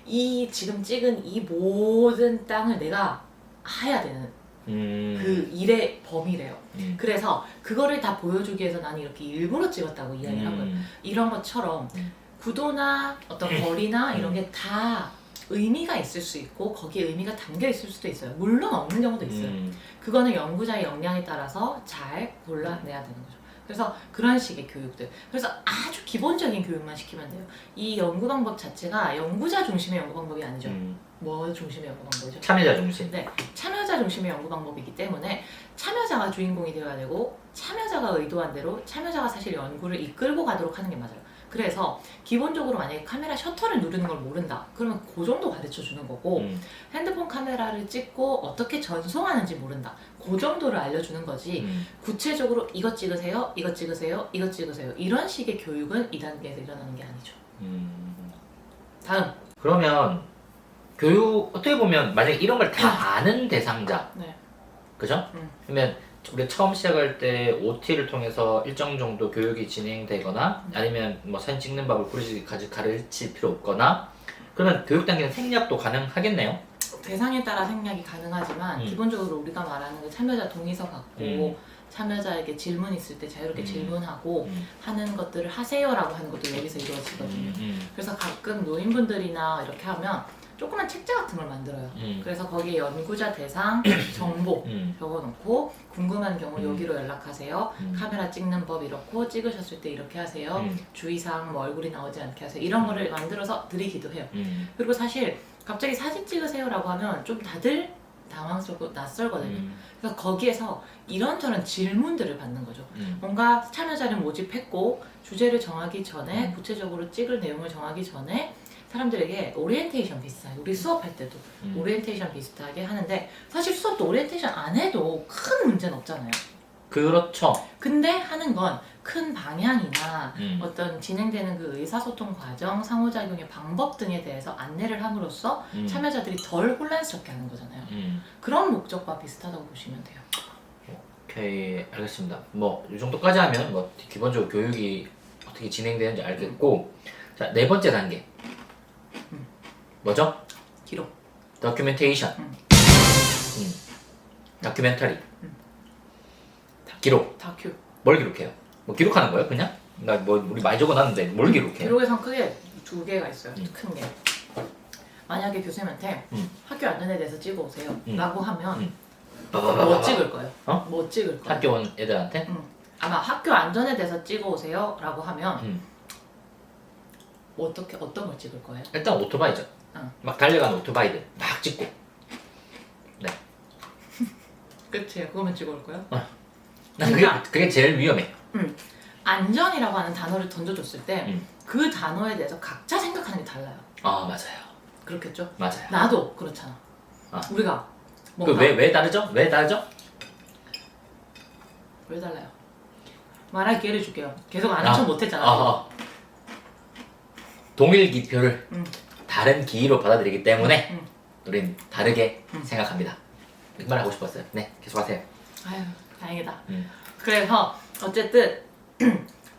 이 지금 찍은 이 모든 땅을 내가 해야 되는 그 일의 범위래요. 그래서 그거를 다 보여주기 위해서 나는 이렇게 일부러 찍었다고 이야기를 한 거예요. 이런 것처럼 구도나 어떤 거리나 이런 게 다 의미가 있을 수 있고 거기에 의미가 담겨 있을 수도 있어요. 물론 없는 경우도 있어요. 그거는 연구자의 역량에 따라서 잘 골라내야 되는 거죠. 그래서 그런 식의 교육들. 그래서 아주 기본적인 교육만 시키면 돼요. 이 연구 방법 자체가 연구자 중심의 연구 방법이 아니죠. 뭐 중심의 연구 방법이죠? 참여자 중심. 네, 참여자 중심의 연구 방법이기 때문에 참여자가 주인공이 되어야 되고 참여자가 의도한 대로 참여자가 사실 연구를 이끌고 가도록 하는 게 맞아요. 그래서 기본적으로 만약에 카메라 셔터를 누르는 걸 모른다 그러면 그 정도 가르쳐 주는 거고 핸드폰 카메라를 찍고 어떻게 전송하는지 모른다 그 정도를 알려주는 거지 구체적으로 이것 찍으세요 이것 찍으세요 이것 찍으세요 이런 식의 교육은 2단계에서 일어나는 게 아니죠. 다음. 그러면 교육 어떻게 보면 만약에 이런 걸 다 아는 대상자 네. 그죠? 그러면 우리가 처음 시작할 때 OT를 통해서 일정 정도 교육이 진행되거나 아니면 뭐 사진 찍는 법을 굳이 가르칠 필요 없거나 그러면 교육 단계는 생략도 가능하겠네요? 대상에 따라 생략이 가능하지만 기본적으로 우리가 말하는 그 참여자 동의서 갖고 참여자에게 질문 있을 때 자유롭게 질문하고 하는 것들을 하세요라고 하는 것도 여기서 이루어지거든요. 그래서 가끔 노인분들이나 이렇게 하면 조그만 책자 같은 걸 만들어요. 그래서 거기에 연구자 대상, 정보 적어놓고 궁금한 경우 여기로 연락하세요. 카메라 찍는 법 이렇고 찍으셨을 때 이렇게 하세요. 주의사항 뭐 얼굴이 나오지 않게 하세요. 이런 거를 만들어서 드리기도 해요. 그리고 사실 갑자기 사진 찍으세요라고 하면 좀 다들 당황스럽고 낯설거든요. 그래서 거기에서 이런저런 질문들을 받는 거죠. 뭔가 참여자를 모집했고 주제를 정하기 전에 구체적으로 찍을 내용을 정하기 전에 사람들에게 오리엔테이션 비슷하게 우리 수업할 때도 오리엔테이션 비슷하게 하는데 사실 수업도 오리엔테이션 안 해도 큰 문제는 없잖아요. 그렇죠. 근데 하는 건 큰 방향이나 어떤 진행되는 그 의사소통 과정, 상호작용의 방법 등에 대해서 안내를 함으로써 참여자들이 덜 혼란스럽게 하는 거잖아요. 그런 목적과 비슷하다고 보시면 돼요. 오케이, 알겠습니다. 뭐 이 정도까지 하면 뭐 기본적으로 교육이 어떻게 진행되는지 알겠고 자, 네 번째 단계 뭐죠? 기록. 다큐멘테이션. 다큐멘터리. 기록. 다큐. 뭘 기록해요? 뭐 기록하는 거예요, 그냥? 나 뭐 우리 많이 적어놨는데 뭘 기록해요? 기록에선 크게 두 개가 있어요. 큰 게. 만약에 교수님한테 학교 안전에 대해서 찍어오세요 라고 하면 뭐 찍을 거예요? 어? 뭐 찍을 거예요? 학교 온 애들한테? 아마 학교 안전에 대해서 찍어오세요 라고 하면 어떤 걸 찍을 거예요? 일단 오토바이죠. 막 달려가는 오토바이들 막 찍고. 네. 그치, 그거만 찍어올 거예요? 난 그게 제일 위험해. 안전이라고 하는 단어를 던져줬을 때 그 단어에 대해서 각자 생각하는 게 달라요. 아, 맞아요. 그렇겠죠? 맞아요. 나도 그렇잖아. 우리가 그 왜 다르죠? 왜 다르죠? 보여달라요. 말할 기회를 줄게요. 계속 아는 척 못했잖아. 동일 기표를 다른 기로 받아들이기 때문에 음. 우린 다르게 생각합니다. 이 말 하고 싶었어요. 네, 계속하세요. 아유, 다행이다. 음. 그래서 어쨌든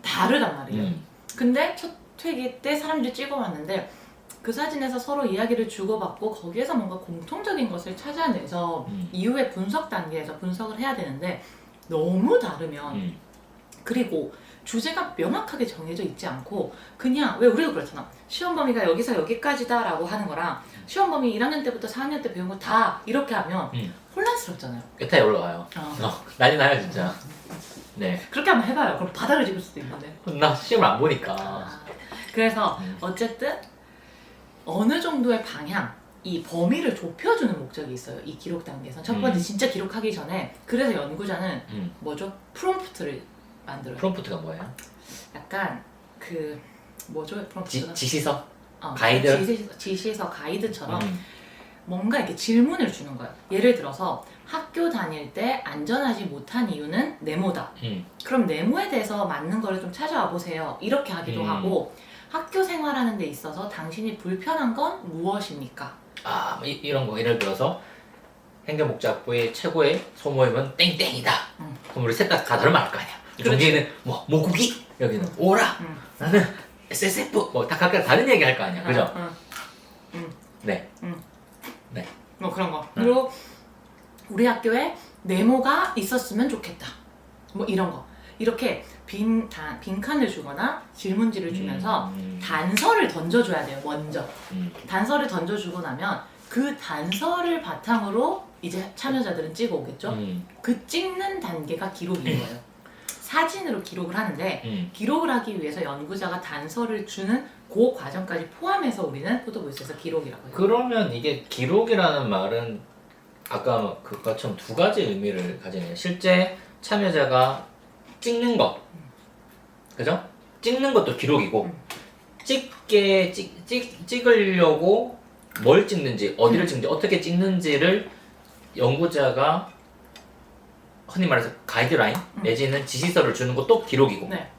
다르단 말이에요. 근데 첫 회기 때 사람들이 찍어왔는데 그 사진에서 서로 이야기를 주고받고 거기에서 뭔가 공통적인 것을 찾아내서 이후에 분석 단계에서 분석을 해야 되는데 너무 다르면 그리고 주제가 명확하게 정해져 있지 않고 그냥 왜 우리도 그렇잖아. 시험 범위가 여기서 여기까지다 라고 하는 거랑 시험 범위 1학년 때부터 4학년 때 배운 거 다 이렇게 하면 혼란스럽잖아요. 꽤 올라와요. 난리 나요 진짜. 네. 그렇게 한번 해봐요. 그럼 바닥을 찍을 수도 있는데. 나 시험을 안 보니까. 그래서 어쨌든 어느 정도의 방향, 이 범위를 좁혀주는 목적이 있어요. 이 기록 단계에서. 첫 번째 진짜 기록하기 전에 그래서 연구자는 뭐죠? 프롬프트를 만들어요. 프롬프트가 뭐예요? 약간 그 뭐죠? 프롬프트가? 지시서? 가이드? 지시서 가이드처럼 뭔가 이렇게 질문을 주는 거예요. 예를 들어서 학교 다닐 때 안전하지 못한 이유는 네모다. 그럼 네모에 대해서 맞는 거를 좀 찾아와 보세요. 이렇게 하기도 하고 학교 생활하는 데 있어서 당신이 불편한 건 무엇입니까? 이런 거 예를 들어서 행정복지학부의 최고의 소모임은 땡땡이다. 그럼 우리 셋 다 다른 말 할 거 아니야. 종기에는 뭐 모국이, 여기는 오라, 나는 SSF 다 각각 다른 얘기 할 거 아니야. 그죠? 네. 네. 뭐 그런 거. 그리고 우리 학교에 네모가 있었으면 좋겠다. 뭐 이런 거. 이렇게 빈칸을 주거나 질문지를 주면서 단서를 던져줘야 돼요. 먼저. 단서를 던져주고 나면 그 단서를 바탕으로 이제 참여자들은 찍어오겠죠. 그 찍는 단계가 기록인 거예요. 사진으로 기록을 하는데 기록을 하기 위해서 연구자가 단서를 주는 그 과정까지 포함해서 우리는 포토보이스에서 기록이라고 해요. 그러면 이게 기록이라는 말은 아까 그것처럼 두 가지 의미를 가지네요. 실제 참여자가 찍는 것, 그죠? 찍는 것도 기록이고 찍으려고 뭘 찍는지, 어디를 찍는지, 어떻게 찍는지를 연구자가 흔히 말해서 가이드라인 내지는 지시서를 주는 것도 기록이고. 네.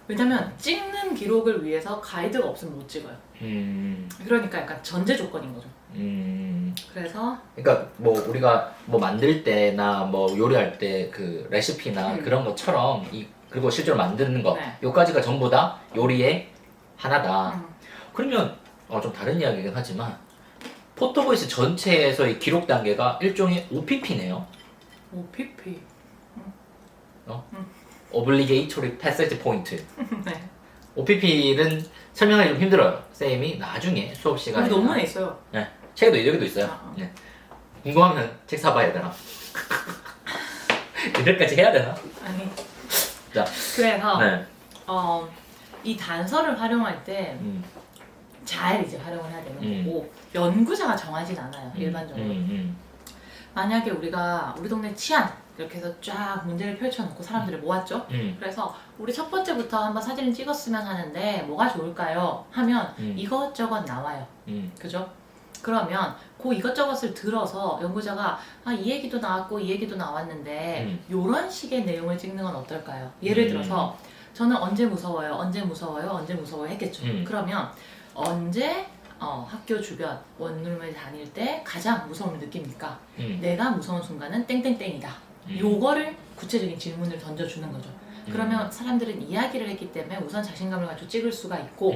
왜냐면 찍는 기록을 위해서 가이드가 없으면 못 찍어요. 그러니까 약간 전제 조건인 거죠. 그래서 그러니까 뭐 우리가 뭐 만들 때나 뭐 요리할 때 그 레시피나 그런 것처럼 그리고 실제로 만드는 거 네. 요까지가 전부 다 요리의 하나다. 그러면 좀 다른 이야기긴 하지만 포토보이스 전체에서의 기록 단계가 일종의 OPP네요. OPP. Obligatory Passage Point. 네. OPP는 설명하기 좀 힘들어요. 쌤이 나중에 수업 시간에 우리 논문에 있어요. 네, 책에도 여기도 있어요. 네. 궁금하면 책 사봐야 되나? 이들까지 해야 되나? 아니. 자, 그래서 네. 이 단서를 활용할 때 잘 이제 활용을 해야 되는 거고 연구자가 정하진 않아요. 일반적으로. 만약에 우리가 우리 동네 치안 이렇게 해서 쫙 문제를 펼쳐놓고 사람들을 모았죠. 그래서 우리 첫 번째부터 한번 사진을 찍었으면 하는데 뭐가 좋을까요? 하면 이것저것 나와요. 그죠? 그러면 그 이것저것을 들어서 연구자가 이 얘기도 나왔고 이 얘기도 나왔는데 이런 식의 내용을 찍는 건 어떨까요? 예를 들어서 저는 언제 무서워요? 언제 무서워요? 언제 무서워요? 했겠죠. 그러면 언제 학교 주변 원룸을 다닐 때 가장 무서움을 느낍니까? 내가 무서운 순간은 땡땡땡이다. 요거를 구체적인 질문을 던져주는 거죠. 그러면 사람들은 이야기를 했기 때문에 우선 자신감을 가지고 찍을 수가 있고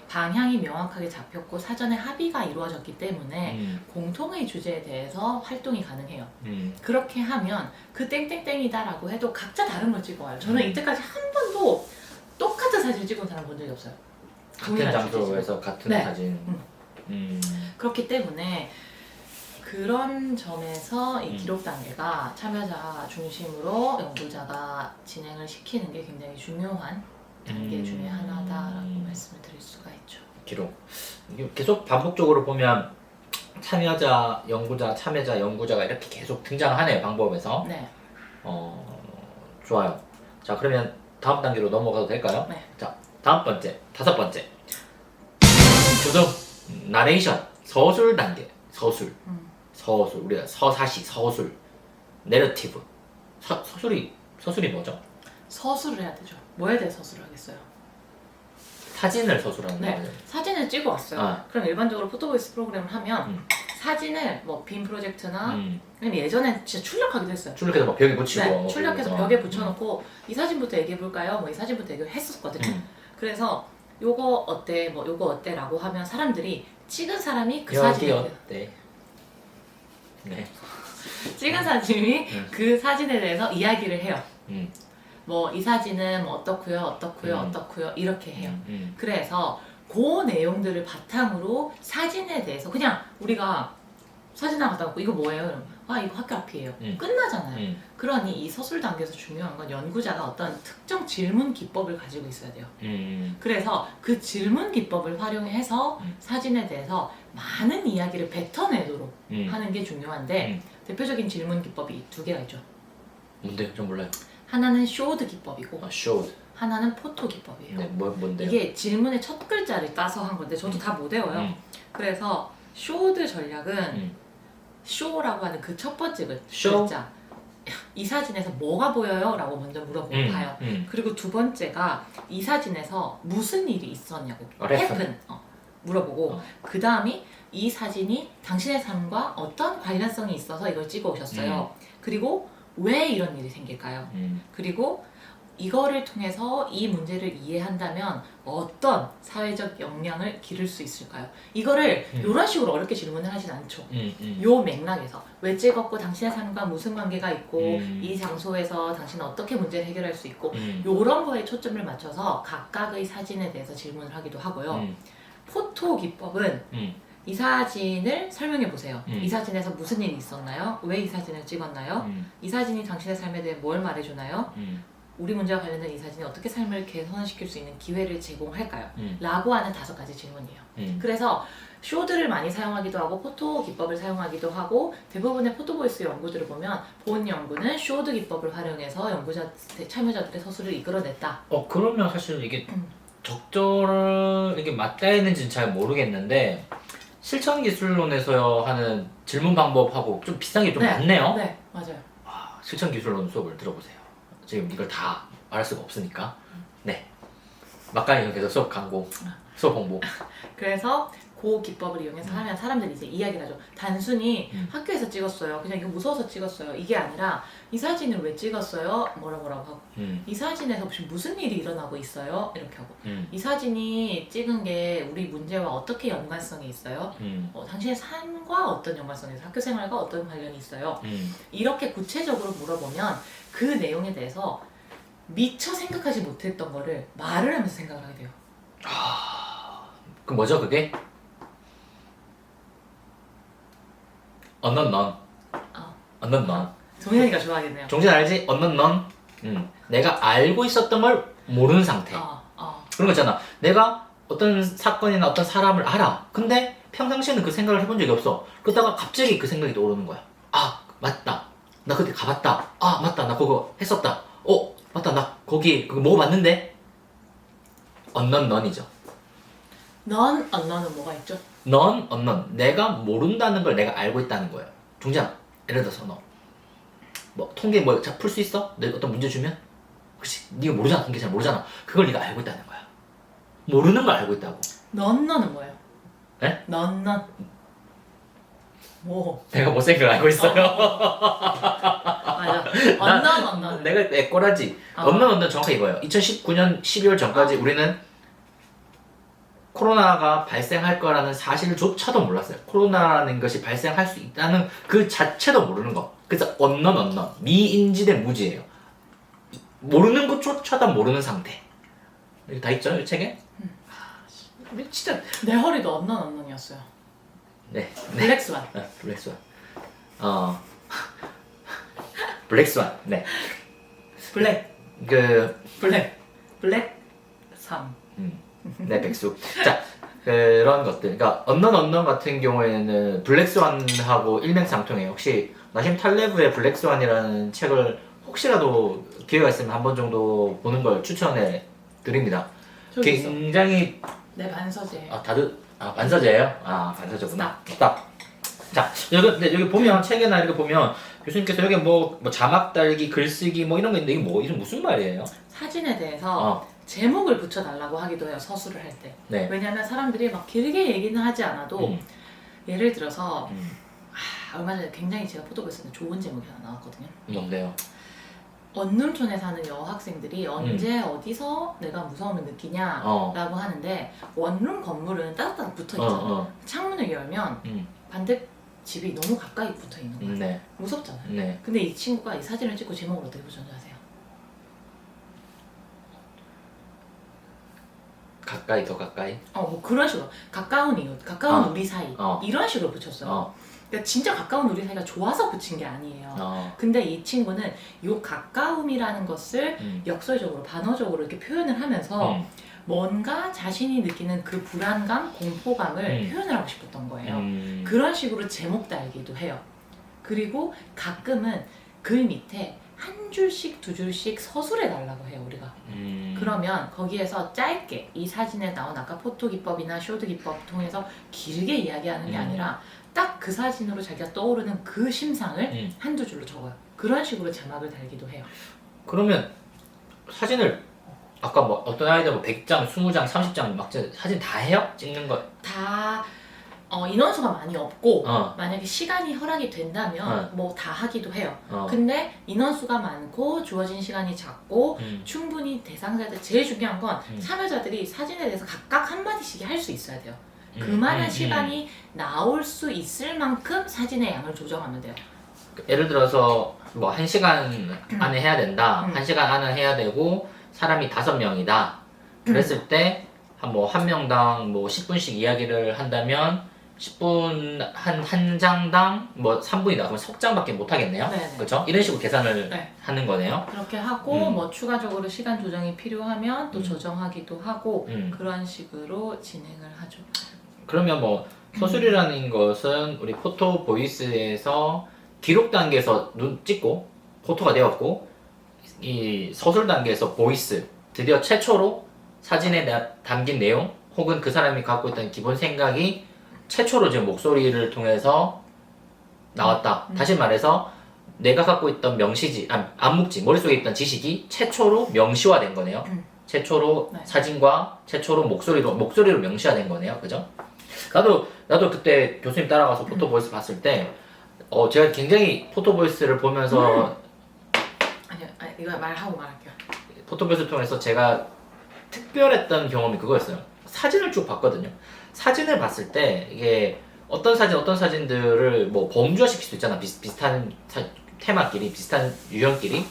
방향이 명확하게 잡혔고 사전에 합의가 이루어졌기 때문에 공통의 주제에 대해서 활동이 가능해요. 그렇게 하면 그 땡땡땡이다 라고 해도 각자 다른 걸 찍어와요. 저는 이때까지 한 번도 똑같은 사진을 찍은 사람 본 적이 없어요. 같은 장소에서 같은 네. 사진. 그렇기 때문에 그런 점에서 이 기록 단계가 참여자 중심으로 연구자가 진행을 시키는 게 굉장히 중요한 단계 중에 하나다라고 말씀을 드릴 수가 있죠. 기록. 이게 계속 반복적으로 보면 참여자, 연구자, 참여자, 연구자가 이렇게 계속 등장하네요. 방법에서. 네. 좋아요. 자, 그러면 다음 단계로 넘어가도 될까요? 네. 자, 다음 번째, 다섯 번째. 조정, 나레이션, 서술 단계. 서술. 우리가 서사시, 서술, 내러티브. 서술이 서술이 뭐죠? 서술을 해야 되죠. 뭐에 대해 서술을 하겠어요? 사진을 서술하는 네. 거예요. 사진을 찍어 왔어요. 아. 그럼 일반적으로 포토보이스 프로그램을 하면 음. 사진을 뭐 빔 프로젝트나 아니면 예전에 진짜 출력하기도 했어요. 출력해서 막 벽에 붙이고. 네, 출력해서 그러면서. 벽에 붙여놓고 이 사진부터 얘기해 볼까요? 뭐 이 사진부터 얘기를 했었거든요. 음. 그래서 요거 어때? 뭐 요거 어때?라고 하면 사람들이 찍은 사람이 그 여기 사진에 어때? 네. 찍은 사진이 음. 그 사진에 대해서 이야기를 해요. 음. 뭐 이 사진은 뭐 어떻고요, 어떻고요, 음. 어떻고요 이렇게 해요. 음. 그래서 그 내용들을 바탕으로 사진에 대해서 그냥 우리가 사진 하나 갖다 놓고 이거 뭐예요? 이러면 아 이거 학교 앞이에요. 끝나잖아요. 그러니 이 서술 단계에서 중요한 건 연구자가 어떤 특정 질문 기법을 가지고 있어야 돼요. 그래서 그 질문 기법을 활용해서 사진에 대해서 많은 이야기를 뱉어내도록 하는 게 중요한데 대표적인 질문 기법이 두 개가 있죠. 뭔데? 좀 몰라요. 하나는 쇼드 기법이고 아, showed. 하나는 포토 기법이에요. 네, 뭔데요? 이게 질문의 첫 글자를 따서 한 건데 저도 다 못 외워요. 그래서 쇼드 전략은 쇼라고 하는 그 첫 번째 show? 글자 이 사진에서 뭐가 보여요? 라고 먼저 물어보고 봐요. 그리고 두 번째가 이 사진에서 무슨 일이 있었냐고 happen 물어보고 그 다음이 이 사진이 당신의 삶과 어떤 관련성이 있어서 이걸 찍어 오셨어요. 그리고 왜 이런 일이 생길까요? 그리고 이거를 통해서 이 문제를 이해한다면 어떤 사회적 영향을 기를 수 있을까요? 이거를 이런 식으로 어렵게 질문을 하진 않죠. 요 맥락에서 왜 찍었고 당신의 삶과 무슨 관계가 있고 이 장소에서 당신은 어떻게 문제를 해결할 수 있고 요런 거에 초점을 맞춰서 각각의 사진에 대해서 질문을 하기도 하고요. 포토 기법은 이 사진을 설명해 보세요. 이 사진에서 무슨 일이 있었나요? 왜 이 사진을 찍었나요? 이 사진이 당신의 삶에 대해 뭘 말해주나요? 우리 문제와 관련된 이 사진이 어떻게 삶을 개선시킬 수 있는 기회를 제공할까요? 라고 하는 5가지 질문이에요. 그래서 쇼드를 많이 사용하기도 하고 포토 기법을 사용하기도 하고 대부분의 포토보이스 연구들을 보면 본 연구는 쇼드 기법을 활용해서 참여자들의 서술을 이끌어냈다. 그러면 사실 이게 적절한 이게 맞닿아 있는지는 잘 모르겠는데 실천 기술론에서 하는 질문 방법하고 좀 비슷한 게 좀 많네요. 네, 맞아요. 실천 기술론 수업을 들어보세요. 지금 이걸 다 말할 수가 없으니까. 네. 막간이 계속 수업 광고, 수업 홍보. 그래서 그 기법을 이용해서 하면 사람들이 이제 이야기를 하죠. 단순히 학교에서 찍었어요. 그냥 이거 무서워서 찍었어요. 이게 아니라 이 사진을 왜 찍었어요? 뭐라고 하고 이 사진에서 혹시 무슨 일이 일어나고 있어요? 이렇게 하고 이 사진이 찍은 게 우리 문제와 어떻게 연관성이 있어요? 당신의 삶과 어떤 연관성이 있어요? 학교 생활과 어떤 관련이 있어요? 이렇게 구체적으로 물어보면 그 내용에 대해서 미처 생각하지 못했던 거를 말을 하면서 생각을 하게 돼요. 그 뭐죠 그게? unknown none. unknown none. 종현이가 좋아하겠네요. 종진 알지? unknown none. 내가 알고 있었던 걸 모르는 상태. 그런 거 있잖아. 내가 어떤 사건이나 어떤 사람을 알아. 근데 평상시에는 그 생각을 해본 적이 없어. 그러다가 갑자기 그 생각이 떠오르는 거야. 맞다. 나 그때 가봤다. 맞다. 나 그거 했었다. 맞다. 나 거기 그거 먹어봤는데. unknown none이죠. 넌 언너는 뭐가 있죠? 넌 unknown. 내가 모른다는 걸 내가 알고 있다는 거예요. 종진아, 예를 들어서 너 뭐 통계 풀 수 있어? 내가 어떤 문제 주면? 그치? 네가 모르잖아. 통계 잘 모르잖아. 그걸 네가 알고 있다는 거야. 모르는 걸 알고 있다고. 넌너는 뭐예요? 네? 넌넌 뭐? 내가 못생긴 걸 알고 있어요. 맞아. 언넌 내가 애꼬라지. unknown 정확히 이거예요. 2019년 12월 전까지 우리는 코로나가 발생할 거라는 사실조차도 몰랐어요. 코로나라는 것이 발생할 수 있다는 그 자체도 모르는 거. 그래서 unknown. 미인지된 무지예요. 모르는 것조차도 모르는 상태. 이거 다 있죠, 이 책에? 진짜 내 허리도 언넌이었어요. 네. 블랙스완. 블랙스완. 블랙스완. 네. 블랙 3. 네, 백수. 자, 그런 것들. 그러니까 unknown 같은 경우에는 블랙스완하고 일맥상통해요. 혹시 나심 탈레브의 블랙스완이라는 책을 혹시라도 기회가 있으면 한 번 정도 보는 걸 추천해 드립니다. 굉장히 내 반서재. 반서재예요? 반서재구나. 스탑. 자, 여기 보면 책이나 이렇게 보면 교수님께서 여기 뭐 자막 달기, 글쓰기 뭐 이런 거 있는데 이게 무슨 말이에요? 사진에 대해서 제목을 붙여달라고 하기도 해요. 서술을 할 때. 네. 왜냐면 사람들이 막 길게 얘기는 하지 않아도 예를 들어서 얼마 전에 굉장히 제가 포토보이스인데 좋은 제목이 하나 나왔거든요. 뭔데요? 원룸촌에 사는 여학생들이 언제 어디서 내가 무서움을 느끼냐라고 하는데 원룸 건물은 따닥따닥 붙어있잖아. 창문을 열면 반대 집이 너무 가까이 붙어있는 거야. 네. 무섭잖아요. 네. 근데 이 친구가 이 사진을 찍고 제목을 어떻게 붙였는지 아세요? 가까이 더 가까이? 뭐 그런 식으로 가까운 이웃, 가까운 우리 사이 이런 식으로 붙였어요. 그러니까 진짜 가까운 우리 사이가 좋아서 붙인 게 아니에요. 근데 이 친구는 이 가까움이라는 것을 역설적으로 반어적으로 이렇게 표현을 하면서 뭔가 자신이 느끼는 그 불안감, 공포감을 표현을 하고 싶었던 거예요. 그런 식으로 제목 달기도 해요. 그리고 가끔은 글 밑에 한 줄씩 두 줄씩 서술해 달라고 해요, 우리가. 그러면 거기에서 짧게 이 사진에 나온 아까 포토 기법이나 쇼트 기법 통해서 길게 이야기하는 게 아니라 딱 그 사진으로 자기가 떠오르는 그 심상을 한두 줄로 적어요. 그런 식으로 자막을 달기도 해요. 그러면 사진을 아까 뭐 어떤 아이들 뭐 100장, 20장, 30장 막 사진 다 해요? 찍는 거? 다 인원수가 많이 없고 만약에 시간이 허락이 된다면 뭐 다 하기도 해요. 근데 인원수가 많고 주어진 시간이 작고 충분히 대상자들 제일 중요한 건 참여자들이 사진에 대해서 각각 한마디씩 할 수 있어야 돼요. 그만한 시간이 나올 수 있을 만큼 사진의 양을 조정하면 돼요. 예를 들어서 뭐 1시간 안에 해야 된다. 1시간 안에 해야 되고 사람이 5명이다. 그랬을 때 한 명당 뭐 10분씩 이야기를 한다면 10분 한 장당 뭐 3분이다. 그럼 석 장밖에 못 하겠네요. 그렇죠? 이런 식으로 계산을 하는 거네요. 그렇게 하고 뭐 추가적으로 시간 조정이 필요하면 또 조정하기도 하고 그런 식으로 진행을 하죠. 그러면 뭐 서술이라는 것은 우리 포토 보이스에서 기록 단계에서 눈 찍고 포토가 되었고 이 서술 단계에서 보이스 드디어 최초로 사진에 담긴 내용 혹은 그 사람이 갖고 있던 기본 생각이 최초로 지금 목소리를 통해서 나왔다. 다시 말해서 내가 갖고 있던 암묵지, 머릿속에 있던 지식이 최초로 명시화된 거네요. 최초로 사진과 최초로 목소리로 명시화된 거네요. 그죠? 나도 그때 교수님 따라가서 포토보이스 봤을 때 제가 굉장히 포토보이스를 보면서 아니요, 이거 말하고 말할게요. 포토보이스를 통해서 제가 특별했던 경험이 그거였어요. 사진을 쭉 봤거든요. 사진을 봤을 때 이게 어떤 사진들을 뭐 범주화시킬 수 있잖아. 비슷한 테마끼리, 비슷한 유형끼리.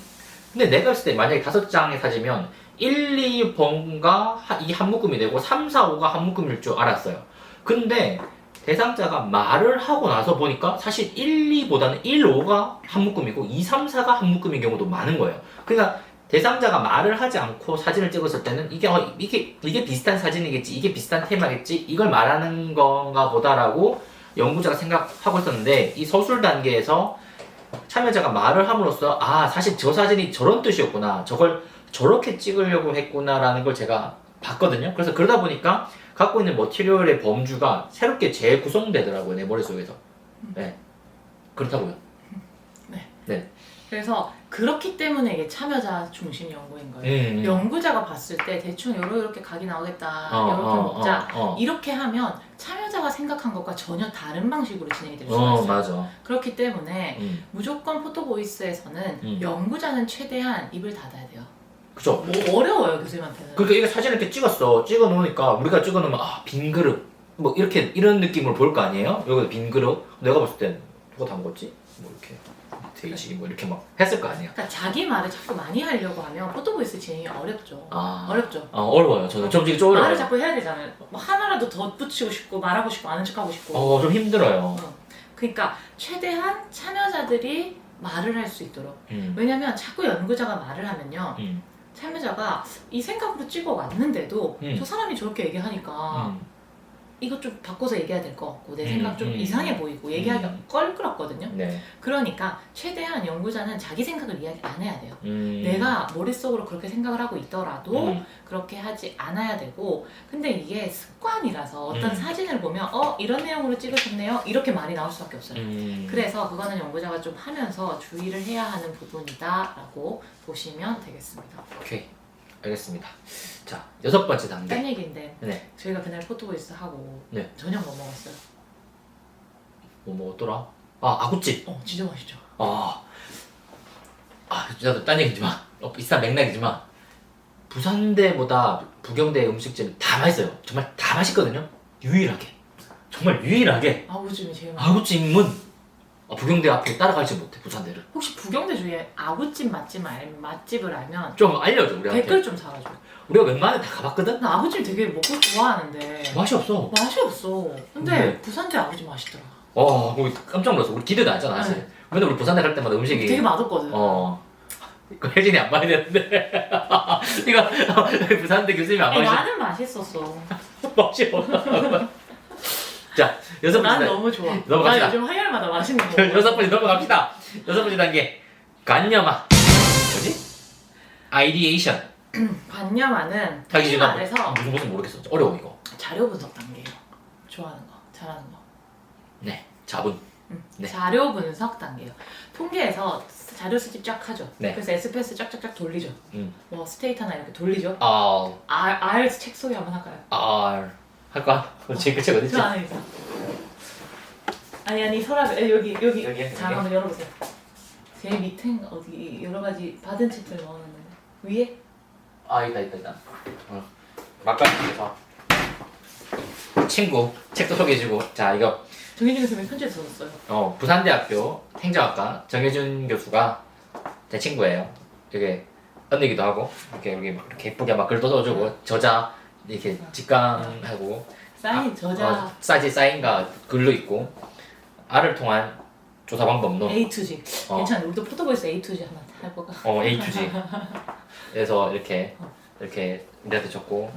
근데 내가 봤을 때 만약에 5장의 사진이면 1, 2번가 이게 한 묶음이 되고 3, 4, 5가 한 묶음일 줄 알았어요. 근데 대상자가 말을 하고 나서 보니까 사실 1, 2보다는 1, 5가 한 묶음이고 2, 3, 4가 한 묶음인 경우도 많은 거예요. 그러니까 대상자가 말을 하지 않고 사진을 찍었을 때는 이게 비슷한 사진이겠지, 이게 비슷한 테마겠지, 이걸 말하는 건가 보다라고 연구자가 생각하고 있었는데 이 서술 단계에서 참여자가 말을 함으로써 사실 저 사진이 저런 뜻이었구나, 저걸 저렇게 찍으려고 했구나라는 걸 제가 봤거든요. 그래서 그러다 보니까 갖고 있는 머티리얼의 범주가 새롭게 재구성되더라고요, 내 머릿속에서. 네, 그렇다고요. 네. 그래서 그렇기 때문에 이게 참여자 중심 연구인 거예요. 연구자가 봤을 때 대충 요렇게 각이 나오겠다, 요렇게 먹자 이렇게 하면 참여자가 생각한 것과 전혀 다른 방식으로 진행이 될 수가 있어요. 맞아. 그렇기 때문에 무조건 포토보이스에서는 연구자는 최대한 입을 닫아야 돼요. 그죠? 뭐 어려워요, 교수님한테는. 그러니까 이거 사진을 이렇게 찍어 놓으니까 우리가 찍어 놓으면 빈 그릇 뭐 이런 느낌을 볼 거 아니에요? 여기 빈 그릇 내가 봤을 땐 누가 다 먹었지? 뭐 이렇게 돼지 뭐 이렇게 막 했을 거 아니에요? 그러니까 자기 말을 자꾸 많이 하려고 하면 포토보이스 진행이 어렵죠. 어렵죠. 어려워요. 저는 좀 어려워요. 말을 자꾸 해야 되잖아요. 뭐 하나라도 덧붙이고 싶고 말하고 싶고 아는 척하고 싶고. 좀 힘들어요. 그러니까 최대한 참여자들이 말을 할 수 있도록. 왜냐면 자꾸 연구자가 말을 하면요. 참여자가 이 생각으로 찍어 왔는데도 저 사람이 저렇게 얘기하니까 이것 좀 바꿔서 얘기해야 될 것 같고 내 생각 좀 이상해 보이고 얘기하기가 껄끄럽거든요. 네. 그러니까 최대한 연구자는 자기 생각을 이야기 안 해야 돼요. 내가 머릿속으로 그렇게 생각을 하고 있더라도 그렇게 하지 않아야 되고, 근데 이게 습관이라서 어떤 사진을 보면 이런 내용으로 찍으셨네요 이렇게 말이 나올 수밖에 없어요. 그래서 그거는 연구자가 좀 하면서 주의를 해야 하는 부분이다 라고 보시면 되겠습니다. 오케이. 알겠습니다. 자, 6번째 단계. 딴 얘기인데 네. 저희가 그날 포토보이스 하고 네. 저녁 뭐 먹었어요? 뭐 먹었더라? 아구찜. 진짜 맛있죠? 나도 딴 얘기지만 비싼 맥락이지만 부산대보다 부경대 음식점이 다 맛있어요. 정말 다 맛있거든요. 유일하게 정말 유일하게 아구찜이 제일 맛있어요. 아구찜은 부경대 앞에 따라갈지 못해. 부산대를 혹시 부경대 중에 아구찜 맛집을 알면 좀 알려줘 우리한테. 댓글 좀 달아줘. 우리가 웬만하면 다 가봤거든? 나 아구찜 되게 먹고 좋아하는데 맛이 없어. 맛이 없어. 근데 부산대 아구찜 맛있더라. 거기 깜짝 놀랐어. 우리 기대도 안 했잖아 사실. 맨날 우리 부산대 갈 때마다 음식이 되게 맛없거든. 이거 혜진이 안 봐야 되는데 이거 부산대 교수님이 안 아니, 봐주시 나는 맛있었어. 맛이 없어. 자, 6번째 난 단계. 너무 좋아. 넘어갑시다. 나 요즘 화요일마다 맛있는 거 먹어. 6번째 넘어갑시다. 6번째 단계. 관념화. 뭐지? 아이디에이션. 관념화는 자기 쉽게 지금 말해서 무슨 모르겠어. 어려워 이거. 자료 분석 단계예요. 좋아하는 거, 잘하는 거. 네. 자분. 네. 자료 분석 단계예요. 통계에서 자료 수집 쫙 하죠. 네. 그래서 에스페스 쫙쫙쫙 돌리죠. 음. 뭐 스테이터나 이렇게 돌리죠. R. R 책 소개 한번 할까요? 할까? 그 책 어딨지? 저 안에 있어. 아니 서랍에 여기 여기요? 자 한번 열어보세요. 제일 밑에 어디 여러 가지 받은 책들 넣어놨는데 위에 있다. 막간에서 친구 책도 소개해주고. 자, 이거 정혜준 교수님 편지 써줬어요. 부산대학교 행정학과 정혜준 교수가 제 친구예요. 되게 언니기도 하고 이렇게 여기 막 이렇게 예쁘게 막 글도 써주고 저자 이렇게 직강하고 사인 저자 사인과 글도 있고 R을 통한 조사 방법론 A to G. 괜찮아. 우리도 포토보이스 A to G 하나 해볼까? A to G 그래서 이렇게 우리한테 줬고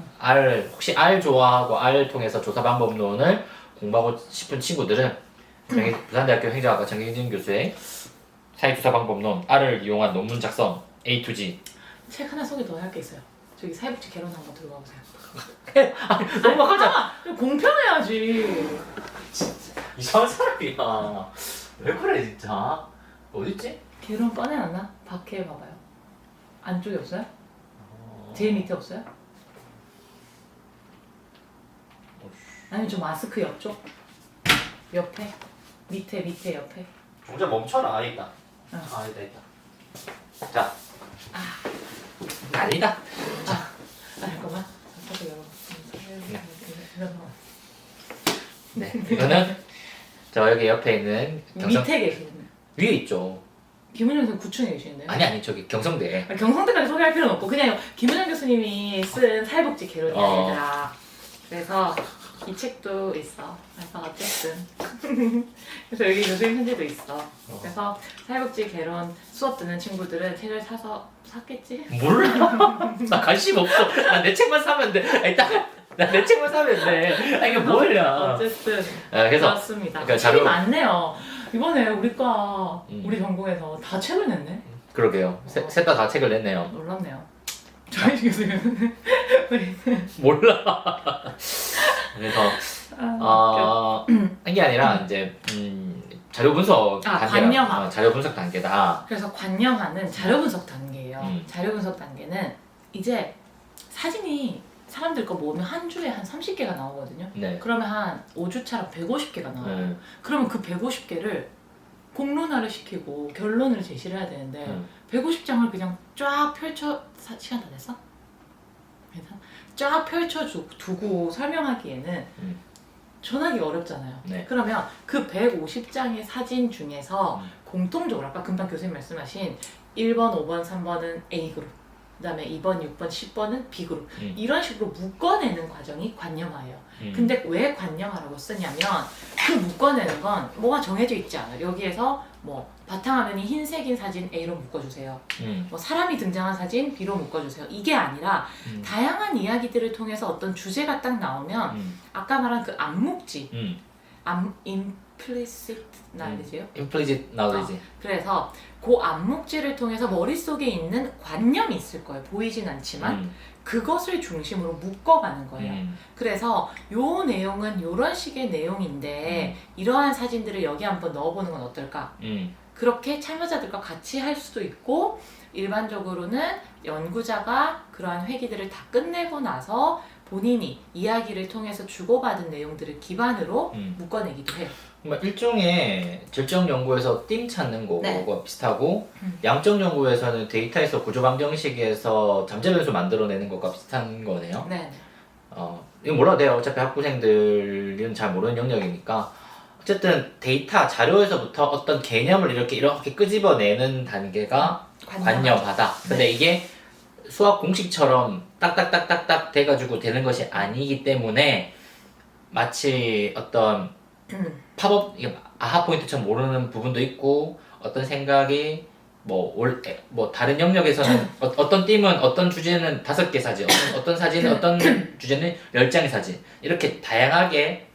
혹시 R 좋아하고 R 통해서 조사 방법론을 공부하고 싶은 친구들은 부산대학교 행정학과 정혜진 교수의 사회조사 방법론 R을 이용한 논문 작성 A to G. 책 하나 소개 더 할 게 있어요. 저기 사회복지 개론 한번 들고 와보세요. 너무 막하자. 좀 공평해야지. 이상한 사람이야. 왜 그래 진짜. 어딨지? 개론 꺼내놨나? 밖에 봐봐요. 안쪽에 없어요? 제일 밑에 없어요? 아니면 좀 마스크 옆쪽? 옆에? 밑에 옆에? 종자 멈춰라. 있다. 어. 있다. 자. 난리다. 잠깐만. 잠깐 열어봐. 네. 이거는 저 여기 옆에 있는 밑에 계시네. 위에 있죠. 김은영 교수님 9층에 계시는데요? 아니 저기 경성대. 경성대까지 소개할 필요는 없고 그냥 김은영 교수님이 쓴 사회복지 개론이야 얘들아. 그래서 이 책도 있어. 그래서 어쨌든 그래서 여기 교수님 편지도 있어. 그래서 사회복지 개론 수업 듣는 친구들은 책을 사서 샀겠지? 몰라. 나 관심 없어. 나 내 책만 사면 돼. 일단 나 내 책만 사면 돼. 이게 뭐야. 어쨌든 그래서 그렇습니다. 그러니까 책이 자료- 많네요. 이번에 우리과 우리 전공에서 다 책을 냈네. 그러게요. 셋 다 책을 냈네요. 놀랍네요. 저희 교수님은 우리 몰라. 그래서 이게 아니라 이제 자료 분석 관념화. 자료 분석 단계다. 그래서 관념화는 자료 분석 단계예요. 자료 분석 단계는 이제 사진이 사람들 거 모으면 한 주에 한 30개가 나오거든요. 네. 그러면 한 5주차랑 150개가 나와요. 그러면 그 150개를 공론화를 시키고 결론을 제시를 해야 되는데 150장을 그냥 쫙 시간 다 됐어? 괜찮아? 쫙 펼쳐두고 설명하기에는 전하기가 어렵잖아요. 네. 그러면 그 150장의 사진 중에서 공통적으로 아까 금방 교수님 말씀하신 1번, 5번, 3번은 A그룹 그다음에 2번, 6번, 10번은 B그룹. 이런 식으로 묶어내는 과정이 관념화예요. 근데 왜 관념화라고 쓰냐면 그 묶어내는 건 뭐가 정해져 있지 않아요. 여기에서 뭐 바탕화면이 흰색인 사진 A로 묶어주세요. 뭐 사람이 등장한 사진 B로 묶어주세요. 이게 아니라 다양한 이야기들을 통해서 어떤 주제가 딱 나오면 아까 말한 그 암묵지, implicit knowledge요? implicit knowledge. 그래서 그 암묵지를 통해서 머릿속에 있는 관념이 있을 거예요. 보이진 않지만 그것을 중심으로 묶어가는 거예요. 그래서 요 내용은 요런 식의 내용인데 이러한 사진들을 여기 한번 넣어보는 건 어떨까? 그렇게 참여자들과 같이 할 수도 있고 일반적으로는 연구자가 그러한 회기들을 다 끝내고 나서 본인이 이야기를 통해서 주고받은 내용들을 기반으로 묶어내기도 해요. 뭐 일종의 질적 연구에서 띵 찾는 거가 네. 비슷하고 양적 연구에서는 데이터에서 구조 방정식에서 잠재 변수 만들어내는 것과 비슷한 거네요. 네. 이거 몰라도 돼요. 어차피 학부생들은 잘 모르는 영역이니까. 어쨌든 데이터 자료에서부터 어떤 개념을 이렇게 끄집어내는 단계가 관념하다. 근데 이게 수학 공식처럼 딱딱딱딱딱 돼가지고 되는 것이 아니기 때문에 마치 어떤 팝업, 이게 아하 포인트처럼 모르는 부분도 있고 어떤 생각이 뭐 다른 영역에서는 어떤 띠은 어떤 주제는 5개 사진, 어떤 사진은 어떤 주제는 10장의 사진 이렇게 다양하게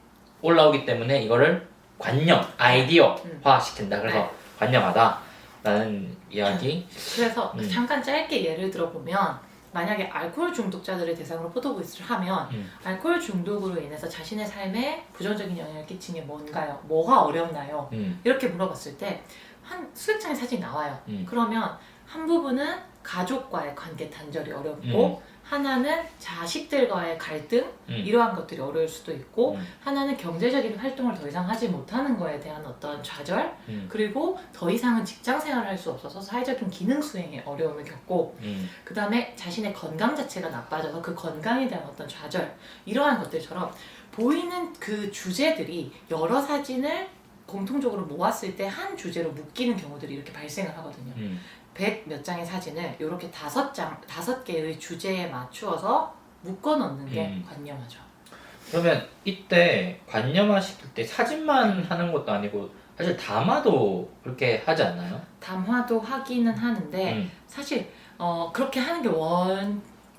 올라오기 때문에 이거를 관념, 아이디어화 시킨다. 그래서 관념하다라는 이야기. 그래서 잠깐 짧게 예를 들어보면 만약에 알코올 중독자들을 대상으로 포토보이스를 하면 알코올 중독으로 인해서 자신의 삶에 부정적인 영향을 끼친 게 뭔가요? 뭐가 어렵나요? 이렇게 물어봤을 때 한 수백 장의 사진이 나와요. 그러면 한 부분은 가족과의 관계 단절이 어렵고 하나는 자식들과의 갈등 이러한 것들이 어려울 수도 있고 하나는 경제적인 활동을 더 이상 하지 못하는 거에 대한 어떤 좌절 그리고 더 이상은 직장 생활을 할 수 없어서 사회적인 기능 수행에 어려움을 겪고 그 다음에 자신의 건강 자체가 나빠져서 그 건강에 대한 어떤 좌절 이러한 것들처럼 보이는 그 주제들이 여러 사진을 공통적으로 모았을 때 한 주제로 묶이는 경우들이 이렇게 발생을 하거든요. 100 몇 장의 사진을 이렇게 5개의 주제에 맞추어서 묶어 넣는 게 관념화죠. 그러면 이때 관념화 시킬 때 사진만 하는 것도 아니고 사실 담화도 그렇게 하지 않나요? 담화도 하기는 하는데 사실 그렇게 하는 게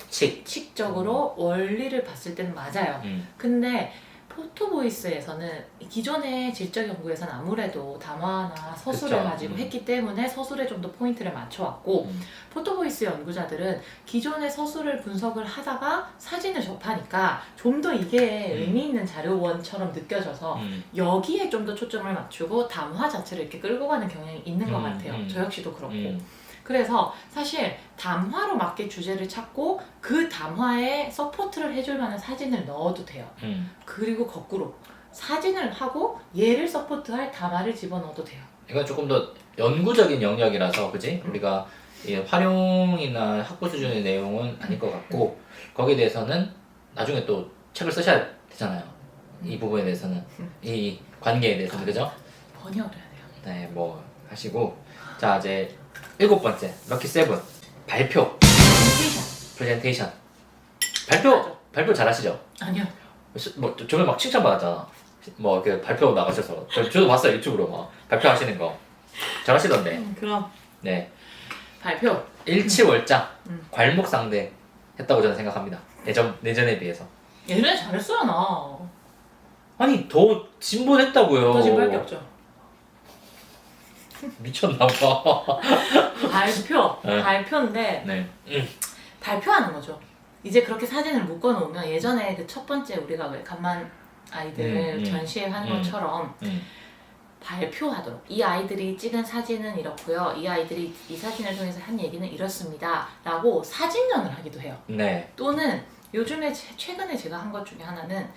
원칙적으로 원리를 봤을 때는 맞아요. 근데 포토보이스에서는 기존의 질적 연구에서는 아무래도 담화나 서술을 그쵸. 가지고 했기 때문에 서술에 좀 더 포인트를 맞춰왔고 포토보이스 연구자들은 기존의 서술을 분석을 하다가 사진을 접하니까 좀 더 이게 의미 있는 자료원처럼 느껴져서 여기에 좀 더 초점을 맞추고 담화 자체를 이렇게 끌고 가는 경향이 있는 것 같아요. 저 역시도 그렇고. 그래서 사실 담화로 맞게 주제를 찾고 그 담화에 서포트를 해줄 만한 사진을 넣어도 돼요. 그리고 거꾸로 사진을 하고 얘를 서포트할 담화를 집어넣어도 돼요. 이건 조금 더 연구적인 영역이라서 그지? 우리가 이 활용이나 학부 수준의 내용은 아닐 것 같고 거기에 대해서는 나중에 또 책을 쓰셔야 되잖아요. 이 부분에 대해서는 이 관계에 대해서는 그죠? 번역을 해야 돼요. 네, 뭐 하시고 자 이제 7번째 럭키 세븐 발표 프레젠테이션 발표 잘하시죠? 아니요. 뭐 저번에 막 칭찬 받았잖아. 뭐 그 발표 나가셔서 저도 봤어요 유튜브로 막 발표하시는 거 잘하시던데. 그럼 네 발표. 일치월장 괄목상대 했다고 저는 생각합니다. 내전에 비해서. 예전에 잘했어요 나. 아니 더 진보했다고요. 더 진보할 게 없죠. 미쳤나봐. 발표인데 네. 발표하는 거죠. 이제 그렇게 사진을 묶어 놓으면 예전에 그 첫 번째 우리가 왜 간만 아이들 전시회하는 것처럼 발표하도록 이 아이들이 찍은 사진은 이렇고요. 이 아이들이 이 사진을 통해서 한 얘기는 이렇습니다. 라고 사진전을 하기도 해요. 네. 또는 요즘에 최근에 제가 한 것 중에 하나는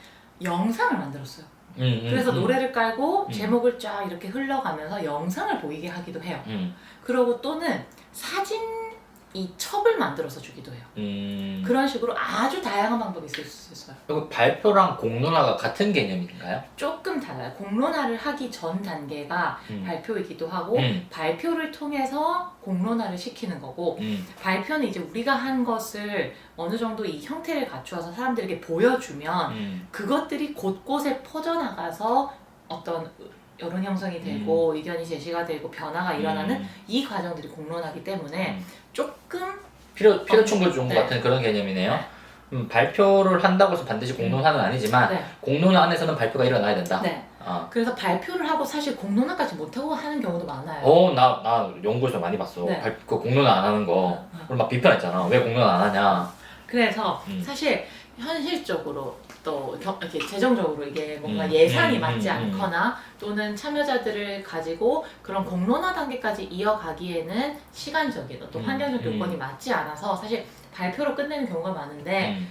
영상을 만들었어요. 그래서 노래를 깔고 제목을 쫙 이렇게 흘러가면서 영상을 보이게 하기도 해요. 그리고 또는 사진 이 첩을 만들어서 주기도 해요. 그런 식으로 아주 다양한 방법이 있을 수 있어요. 그리고 발표랑 공론화가 같은 개념인가요? 조금 달라요. 공론화를 하기 전 단계가 발표이기도 하고 발표를 통해서 공론화를 시키는 거고 발표는 이제 우리가 한 것을 어느 정도 이 형태를 갖추어서 사람들에게 보여주면 그것들이 곳곳에 퍼져나가서 어떤 여론 형성이 되고 의견이 제시가 되고 변화가 일어나는 이 과정들이 공론화이기 때문에 조금 필요 충돌 중 같은 그런 개념이네요. 발표를 한다고 해서 반드시 공론화는 아니지만 네. 공론화 안에서는 발표가 일어나야 된다. 네. 아. 그래서 발표를 하고 사실 공론화까지 못하고 하는 경우도 많아요. 나 연구에서 많이 봤어. 네. 그 공론화 안 하는 거. 그걸 막 비판했잖아. 왜 공론화 안 하냐. 그래서 사실 현실적으로 또 이렇게 재정적으로 이게 뭔가 음, 예산이 음, 맞지 음, 않거나 또는 참여자들을 가지고 그런 공론화 단계까지 이어가기에는 시간적인 또 환경적 요건이 맞지 않아서 사실 발표로 끝내는 경우가 많은데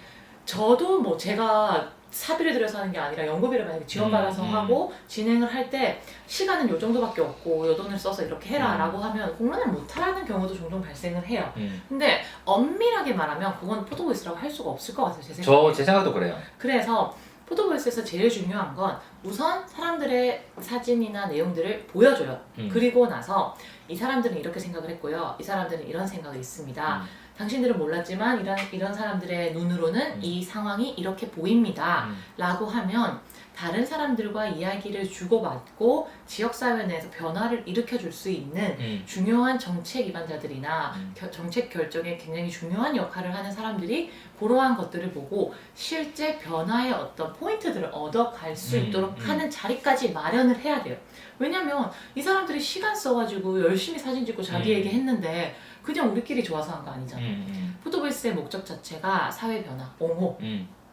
저도 뭐 제가 사비를 들여서 하는 게 아니라 연구비를 만약에 지원받아서 하고 진행을 할 때 시간은 요 정도밖에 없고 요 돈을 써서 이렇게 해라 라고 하면 공론화를 못하는 경우도 종종 발생을 해요. 근데 엄밀하게 말하면 그건 포토보이스라고 할 수가 없을 것 같아요. 제 생각에. 제 생각도 그래요. 그래서 포토보이스에서 제일 중요한 건 우선 사람들의 사진이나 내용들을 보여줘요. 그리고 나서 이 사람들은 이렇게 생각을 했고요. 이 사람들은 이런 생각이 있습니다. 당신들은 몰랐지만 이런 사람들의 눈으로는 이 상황이 이렇게 보입니다. 라고 하면 다른 사람들과 이야기를 주고받고 지역사회 내에서 변화를 일으켜줄 수 있는 중요한 정책 위반자들이나 정책 결정에 굉장히 중요한 역할을 하는 사람들이 그러한 것들을 보고 실제 변화의 어떤 포인트들을 얻어갈 수 있도록 하는 자리까지 마련을 해야 돼요. 왜냐면 이 사람들이 시간 써가지고 열심히 사진 찍고 자기에게 했는데 그냥 우리끼리 좋아서 한 거 아니잖아요. 포토보이스의 목적 자체가 사회 변화, 옹호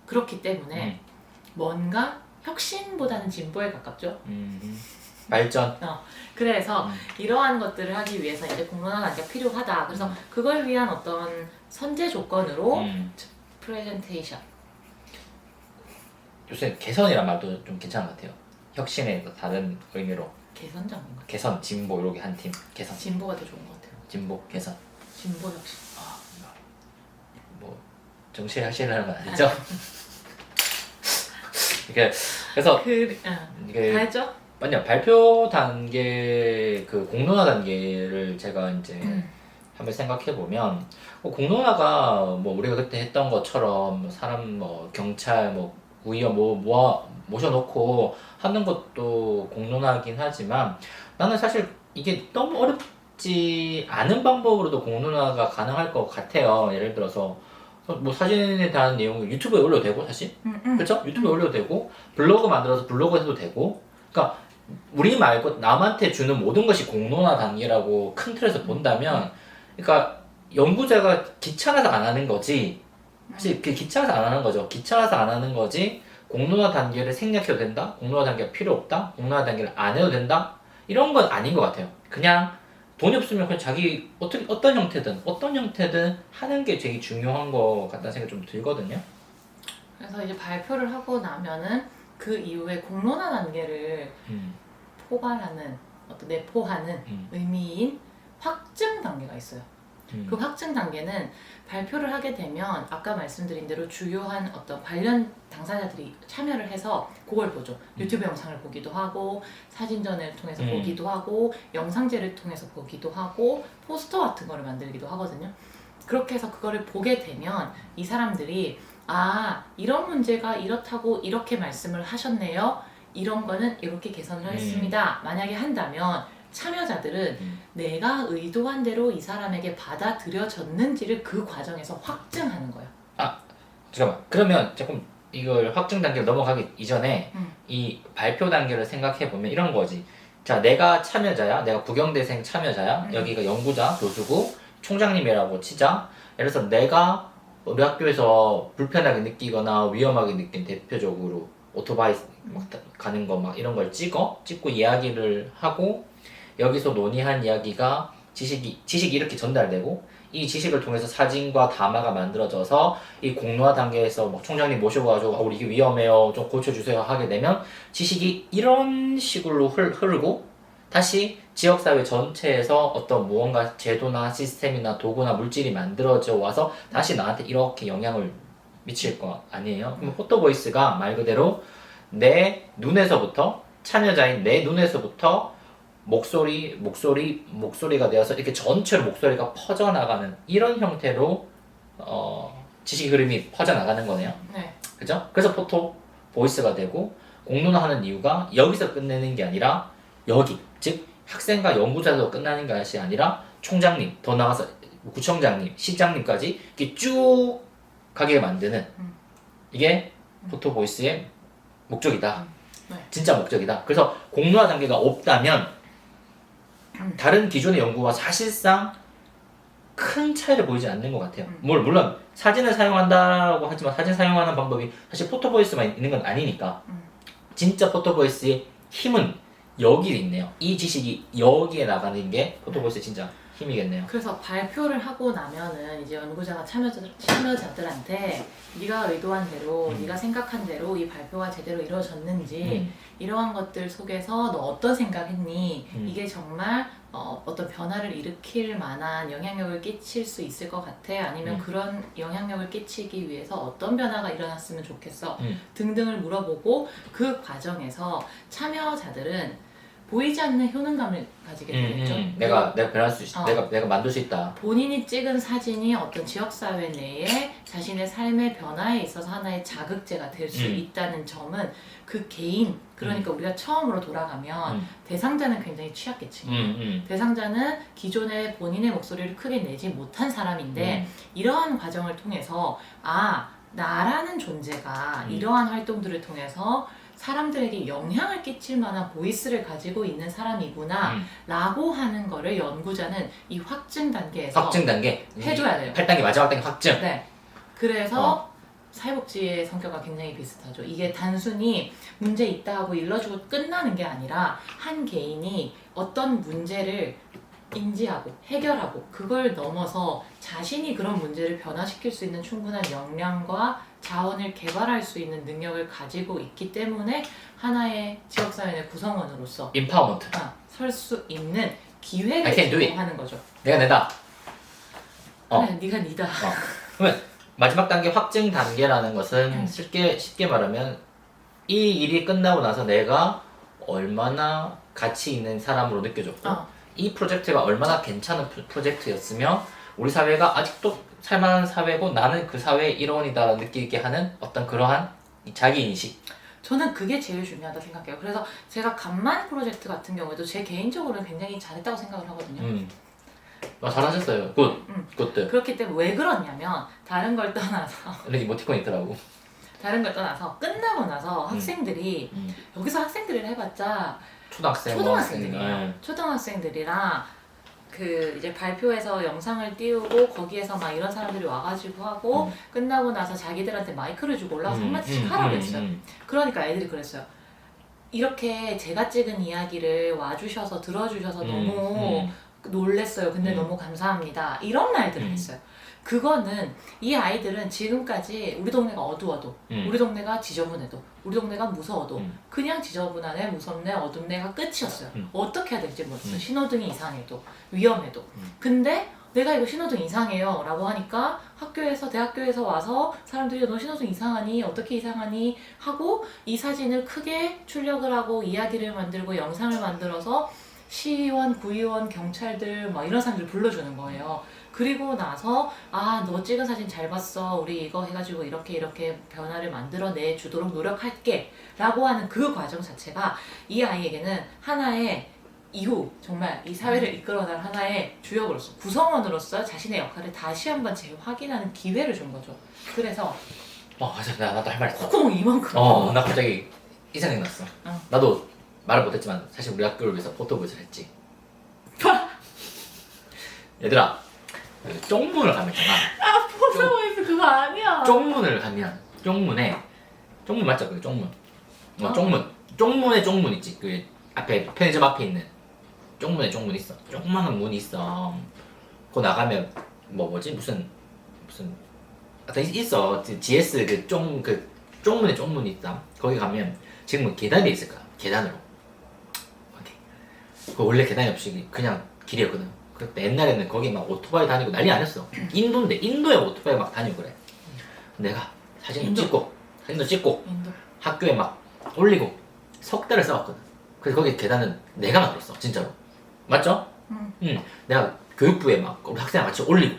그렇기 때문에 뭔가 혁신보다는 진보에 가깝죠. 발전. 그래서 이러한 것들을 하기 위해서 이제 공론화 단계가 필요하다. 그래서 그걸 위한 어떤 선제 조건으로 프레젠테이션. 요새 개선이란 말도 좀 괜찮은 것 같아요. 혁신의 그 다른 의미로. 개선 전문가. 개선, 진보 이렇게 한 팀. 개선. 진보가 더 좋은 것 같아요. 진보, 개선. 진보 혁신. 뭐 정치에 혁신을 하는 건 아니죠? 그래서 이게 다 했죠? 맞냐 발표 단계 그 공론화 단계를 제가 이제 한번 생각해 보면 공론화가 뭐 우리가 그때 했던 것처럼 사람 뭐 경찰 뭐 구의원 모셔놓고 하는 것도 공론화긴 하지만 나는 사실 이게 너무 어렵지 않은 방법으로도 공론화가 가능할 것 같아요. 예를 들어서 뭐 사진에 대한 내용을 유튜브에 올려도 되고 사실 그렇죠? 유튜브에 올려도 되고 블로그 만들어서 블로그 해도 되고 그러니까 우리 말고 남한테 주는 모든 것이 공론화 단계라고 큰 틀에서 본다면 그러니까 연구자가 귀찮아서 안 하는 거지 사실 그 귀찮아서 안 하는 거죠. 귀찮아서 안 하는 거지 공론화 단계를 생략해도 된다? 공론화 단계가 필요 없다? 공론화 단계를 안 해도 된다? 이런 건 아닌 것 같아요. 그냥 돈이 없으면 그냥 자기 어떤 형태든 하는 게 되게 중요한 것 같다는 생각이 좀 들거든요. 그래서 이제 발표를 하고 나면은 그 이후에 공론화 단계를 포괄하는 어떤 내포하는 의미인 확증 단계가 있어요. 그 확증 단계는 발표를 하게 되면 아까 말씀드린 대로 주요한 어떤 관련 당사자들이 참여를 해서 그걸 보죠. 유튜브 영상을 보기도 하고 사진전을 통해서 보기도 하고 영상제를 통해서 보기도 하고 포스터 같은 거를 만들기도 하거든요. 그렇게 해서 그거를 보게 되면 이 사람들이 이런 문제가 이렇다고 이렇게 말씀을 하셨네요. 이런 거는 이렇게 개선을 하겠습니다. 만약에 한다면 참여자들은 내가 의도한 대로 이 사람에게 받아들여졌는지를 그 과정에서 확증하는 거예요. 잠깐만. 그러면 조금 이걸 확증 단계로 넘어가기 이전에 이 발표 단계를 생각해 보면 이런 거지. 자, 내가 참여자야. 내가 부경대생 참여자야. 여기가 연구자, 교수고 총장님이라고 치자. 예를 들어서 내가 우리 학교에서 불편하게 느끼거나 위험하게 느낀 대표적으로 오토바이 막 가는 거 막 이런 걸 찍고 이야기를 하고 여기서 논의한 이야기가 지식이 이렇게 전달되고 이 지식을 통해서 사진과 담화가 만들어져서 이 공론화 단계에서 막 총장님 모셔가지고 우리 이게 위험해요 좀 고쳐주세요 하게 되면 지식이 이런 식으로 흐르고 다시 지역사회 전체에서 어떤 무언가 제도나 시스템이나 도구나 물질이 만들어져 와서 다시 나한테 이렇게 영향을 미칠 거 아니에요? 그럼 포토보이스가 말 그대로 내 눈에서부터 참여자인 내 눈에서부터 목소리가 되어서 이렇게 전체로 목소리가 퍼져나가는 이런 형태로 지식 흐름이 퍼져나가는 거네요. 네. 그죠? 그래서 포토 보이스가 되고 공론화하는 이유가 여기서 끝내는 게 아니라 여기 즉 학생과 연구자로 끝나는 것이 아니라 총장님 더 나아가서 구청장님 시장님까지 이렇게 쭉 가게 만드는 이게 포토 보이스의 목적이다. 네. 진짜 목적이다. 그래서 공론화 단계가 없다면 다른 기존의 연구와 사실상 큰 차이를 보이지 않는 것 같아요. 물론 사진을 사용한다고 하지만 사진 사용하는 방법이 사실 포토보이스만 있는 건 아니니까 진짜 포토보이스의 힘은 여기 있네요. 이 지식이 여기에 나가는 게 포토보이스의 진짜 힘이겠네요. 그래서 발표를 하고 나면은 이제 연구자가 참여자들한테 네가 의도한 대로, 네가 생각한 대로 이 발표가 제대로 이루어졌는지 이러한 것들 속에서 너 어떤 생각했니? 이게 정말 어떤 변화를 일으킬 만한 영향력을 끼칠 수 있을 것 같아? 아니면 그런 영향력을 끼치기 위해서 어떤 변화가 일어났으면 좋겠어? 등등을 물어보고 그 과정에서 참여자들은 보이지 않는 효능감을 가지게 되겠죠. 내가 변할 수 있다. 내가 만들 수 있다. 본인이 찍은 사진이 어떤 지역사회 내에 자신의 삶의 변화에 있어서 하나의 자극제가 될 수 있다는 점은 그 개인, 그러니까 우리가 처음으로 돌아가면 대상자는 굉장히 취약계층이에요. 대상자는 기존에 본인의 목소리를 크게 내지 못한 사람인데 이러한 과정을 통해서 나라는 존재가 이러한 활동들을 통해서 사람들에게 영향을 끼칠 만한 보이스를 가지고 있는 사람이구나 라고 하는 거를 연구자는 이 확증 단계에서 확증 단계 해줘야 돼요. 8단계 마지막 단계 확증. 네. 그래서 사회복지의 성격과 굉장히 비슷하죠. 이게 단순히 문제 있다 하고 일러주고 끝나는 게 아니라 한 개인이 어떤 문제를 인지하고 해결하고 그걸 넘어서 자신이 그런 문제를 변화시킬 수 있는 충분한 역량과 자원을 개발할 수 있는 능력을 가지고 있기 때문에 하나의 지역사회의 구성원으로서 임파워먼트. 설 수 있는 I 기회를 can do it. 제공하는 거죠. 내가 낸다. 그래, 네가 니다. 그러면 마지막 단계 확증 단계라는 것은 쉽게 말하면 이 일이 끝나고 나서 내가 얼마나 가치 있는 사람으로 느껴졌고 이 프로젝트가 얼마나 괜찮은 프로젝트였으며 우리 사회가 아직도 살만한 사회고 나는 그 사회의 일원이다 느끼게 하는 어떤 그러한 자기인식. 저는 그게 제일 중요하다 생각해요. 그래서 제가 간만 프로젝트 같은 경우에도 제 개인적으로는 굉장히 잘했다고 생각을 하거든요. 잘하셨어요. 굿. 굿드. 그렇기 때문에 왜 그러냐면 다른 걸 떠나서 이렇게 이모티콘 있더라고. 다른 걸 떠나서 끝나고 나서 학생들이 여기서 학생들을 해봤자 초등학생들이에요. 초등학생들이랑 그 이제 발표해서 영상을 띄우고 거기에서 막 이런 사람들이 와가지고 하고 끝나고 나서 자기들한테 마이크를 주고 올라와서 한마디씩 하라고 했어요. 그러니까 애들이 그랬어요. 이렇게 제가 찍은 이야기를 와주셔서 들어주셔서 너무 놀랬어요. 근데 너무 감사합니다. 이런 말들을 했어요. 그거는 이 아이들은 지금까지 우리 동네가 어두워도 우리 동네가 지저분해도 우리 동네가 무서워도 그냥 지저분하네 무섭네 어둡네가 끝이었어요. 어떻게 해야 될지 모르겠어요. 신호등이 이상해도 위험해도 근데 내가 이거 신호등 이상해요 라고 하니까 대학교에서 와서 사람들이 너 신호등 이상하니 어떻게 이상하니 하고 이 사진을 크게 출력을 하고 이야기를 만들고 영상을 만들어서 시의원, 구의원, 경찰들 막 이런 사람들 불러주는 거예요. 그리고 나서 너 찍은 사진 잘 봤어. 우리 이거 해가지고 이렇게 변화를 만들어내 주도록 노력할게 라고 하는 그 과정 자체가 이 아이에게는 하나의 이후 정말 이 사회를 이끌어갈 하나의 주역으로서 구성원으로서 자신의 역할을 다시 한번 재확인하는 기회를 준 거죠. 그래서 맞아. 나도 할 말 있어. 콧구멍 이만큼 나 갑자기 이 생각이 났어. 나도 말을 못했지만 사실 우리 학교를 위해서 포토보이스를 했지. 얘들아 쪽문을 가면 있잖아. 포토보이스 그거 아니야. 쪽문을 가면 쪽문 맞죠? 그 쪽문. 쪽문에 쪽문 있지. 그 앞에 편의점 앞에 있는 쪽문에 쪽문 있어. 조그마한 문이 있어. 그거 나가면 뭐지 무슨 하여튼 있어. GS 그 쪽문에 쪽문이 있다. 거기 가면 지금은 계단이 있을 거야. 계단으로. 그 원래 계단이 없이 그냥 길이었거든. 그때 옛날에는 거기 막 오토바이 다니고 난리 아니었어. 인도인데 인도에 오토바이 막 다니고 그래. 내가 인도. 사진도 찍고 인도. 학교에 막 올리고 석 달을 쌓았거든. 그래서 거기 계단은 내가 만들었어, 진짜로. 맞죠? 응. 내가 교육부에 막 우리 학생랑 같이 올리고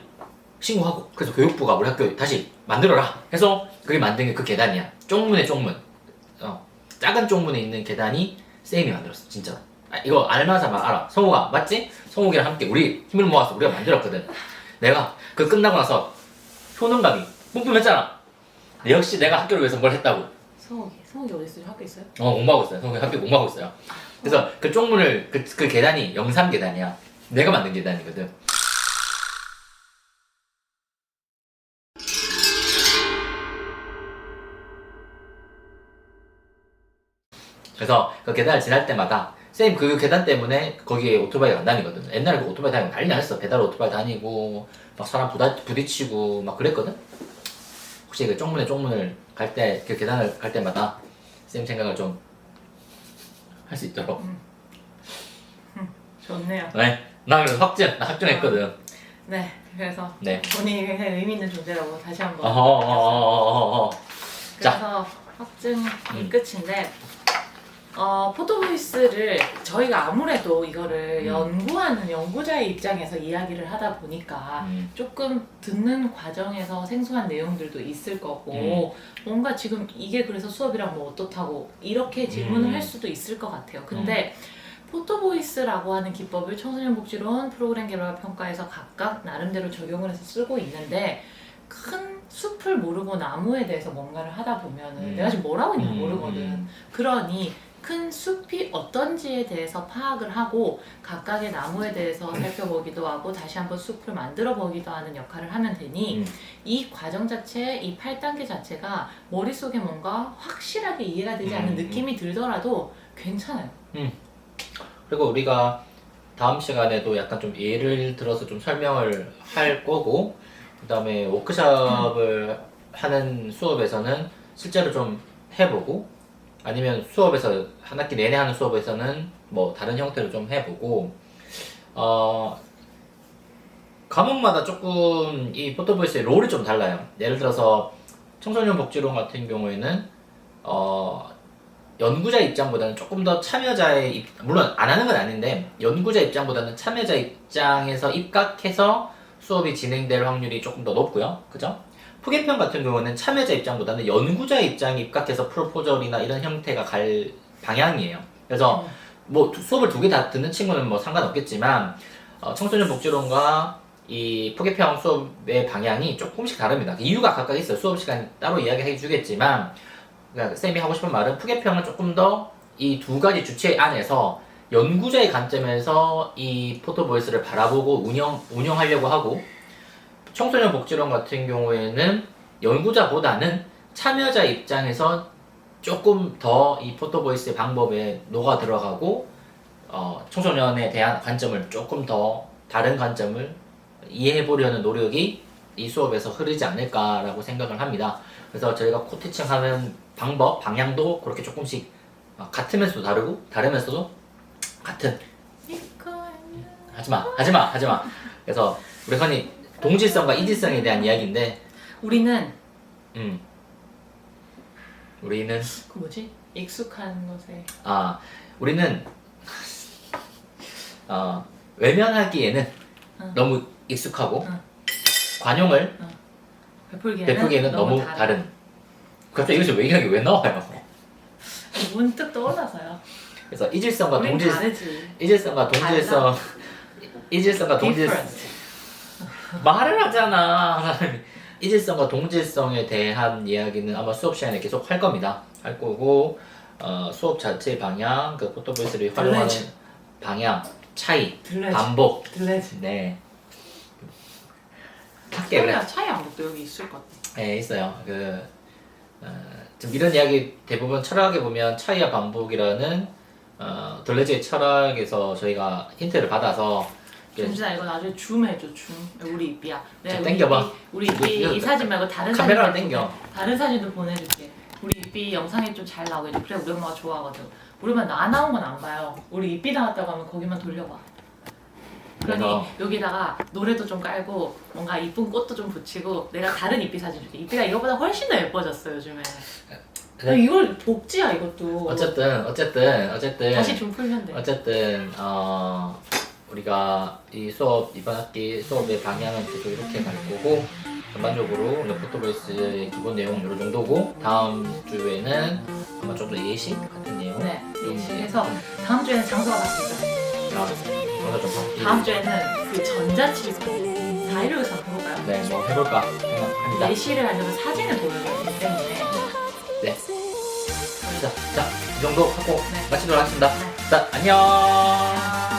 신고하고, 그래서 교육부가 우리 학교에 다시 만들어라 해서 그게 만든 게 그 계단이야. 쪽문에 쪽문. 작은 쪽문에 있는 계단이 쌤이 만들었어, 진짜로. 이거 알만한 사람 알아. 성우가 맞지? 성우기랑 함께 우리 힘을 모아서 우리가 만들었거든. 내가 그 끝나고 나서 효능감이 뿜뿜했잖아. 역시 내가 학교를 위해서 뭘 했다고. 성욱이 어디 있어요? 학교 있어요? 공부하고 있어요. 성우기 학교 공부하고 있어요. 그래서 그 쪽문을 그 계단이 영상 계단이야. 내가 만든 계단이거든. 그래서 그 계단을 지날 때마다 쌤 그 계단 때문에 거기에 오토바이가 안 다니거든. 옛날에 그 오토바이 다니고 난리 났어. 배달 오토바이 다니고 막 사람 부딪히고 막 그랬거든. 혹시 그 쪽문을 갈 때, 그 계단을 갈 때마다 쌤 생각을 좀 할 수 있도록. 좋네요. 네. 나 그래서 확정했거든. 네, 그래서 네. 본인이 굉장히 의미 있는 존재라고 다시 한번. 자. 그래서 확증이 끝인데, 포토보이스를 저희가 아무래도 이거를 연구하는 연구자의 입장에서 이야기를 하다 보니까 조금 듣는 과정에서 생소한 내용들도 있을 거고, 뭔가 지금 이게 그래서 수업이랑 뭐 어떻다고 이렇게 질문을 할 수도 있을 것 같아요. 근데 포토보이스라고 하는 기법을 청소년복지론 프로그램 개발 평가에서 각각 나름대로 적용을 해서 쓰고 있는데, 큰 숲을 모르고 나무에 대해서 뭔가를 하다 보면은 내가 지금 뭘 하고 있는지 모르거든. 그러니 큰 숲이 어떤지에 대해서 파악을 하고 각각의 나무에 대해서 살펴보기도 하고 다시 한번 숲을 만들어 보기도 하는 역할을 하면 되니 이 과정 자체, 이 8단계 자체가 머릿속에 뭔가 확실하게 이해가 되지 않는 느낌이 들더라도 괜찮아요. 그리고 우리가 다음 시간에도 약간 좀 예를 들어서 좀 설명을 할 거고, 그 다음에 워크숍을 하는 수업에서는 실제로 좀 해보고, 아니면 수업에서 한 학기 내내 하는 수업에서는 뭐 다른 형태로 좀 해보고, 과목마다 조금 이 포토보이스의 롤이 좀 달라요. 예를 들어서 청소년 복지론 같은 경우에는 연구자 입장보다는 조금 더 참여자의 물론 안 하는 건 아닌데 연구자 입장보다는 참여자 입장에서 입각해서 수업이 진행될 확률이 조금 더 높고요. 그죠? 푸개평 같은 경우는 참여자 입장보다는 연구자 입장에 입각해서 프로포절이나 이런 형태가 갈 방향이에요. 그래서 뭐 수업을 두 개 다 듣는 친구는 뭐 상관없겠지만 청소년 복지론과 이 푸개평 수업의 방향이 조금씩 다릅니다. 이유가 각각 있어요. 수업 시간 따로 이야기해 주겠지만, 그러니까 쌤이 하고 싶은 말은 푸개평은 조금 더 이 두 가지 주체 안에서 연구자의 관점에서 이 포토보이스를 바라보고 운영하려고 하고, 청소년 복지론 같은 경우에는 연구자보다는 참여자 입장에서 조금 더 이 포토보이스의 방법에 녹아 들어가고 청소년에 대한 관점을 조금 더 다른 관점을 이해해 보려는 노력이 이 수업에서 흐르지 않을까라고 생각을 합니다. 그래서 저희가 코티칭 하는 방법, 방향도 그렇게 조금씩 같으면서도 다르고 다르면서도 같은. 하지마. 그래서 우리 흔히 동질성과 이질성에 대한 이야기인데, 우리는 그 뭐지? 익숙한 것에 우리는 외면하기에는 너무 익숙하고 관용을 베풀기에는 너무 다른. 갑자기 여기서 외경이 왜 나와요? 문득 떠올라서요. 그래서 이질성과 우린 다르지. 이질성과 동질성 말을 하잖아 사람이. 이질성과 동질성에 대한 이야기는 아마 수업 시간에 계속 할 겁니다. 할 거고, 수업 자체의 방향, 그 포토보이스를 활용하는 방향, 차이, 반복. 네. 할게 그래. 차이 안 것도 여기 있을 것 같아. 네, 있어요. 좀 이런 이야기 대부분 철학에 보면 차이와 반복이라는 들레즈의 철학에서 저희가 힌트를 받아서. 정진아 이거 나중에 줌 해줘. 우리 입이야. 좀 땡겨봐. 우리 입이 이 사진 말고 다른 카메라를 사진 땡겨. 다른 사진도 보내줄게. 우리 이삐 영상이 좀 잘 나오겠지. 그래 우리 엄마가 좋아하거든. 우리 엄마 나 나온 건 안 봐요. 우리 이삐 나왔다고 하면 거기만 돌려봐. 그러니 그래서- 여기다가 노래도 좀 깔고 뭔가 이쁜 꽃도 좀 붙이고 내가 다른 이삐 사진 줄게. 이삐가 이거보다 훨씬 더 예뻐졌어 요즘에. 그래. 이걸 복지야 이것도. 어쨌든 다시 좀 풀면 돼. 어쨌든 우리가 이 수업 이번 학기 수업의 방향은 계속 이렇게 갈 거고 전반적으로 우리 포토보이스의 기본 내용은 이런 정도고 다음 주에는 아마 좀 더 예시 같은 내용 네. 좀 그래서 다음 주에는 장소가 바뀌죠. 뭔가 좀 바뀌 다음 주에는 그 전자칠판 416에서 한번 해볼까요? 네, 뭐 해볼까 생각합니다. 예시를 아니면 사진을 보여줘야 되기 때문에 네. 자, 이 정도 하고 네. 마치도록 하겠습니다. 네. 자, 안녕.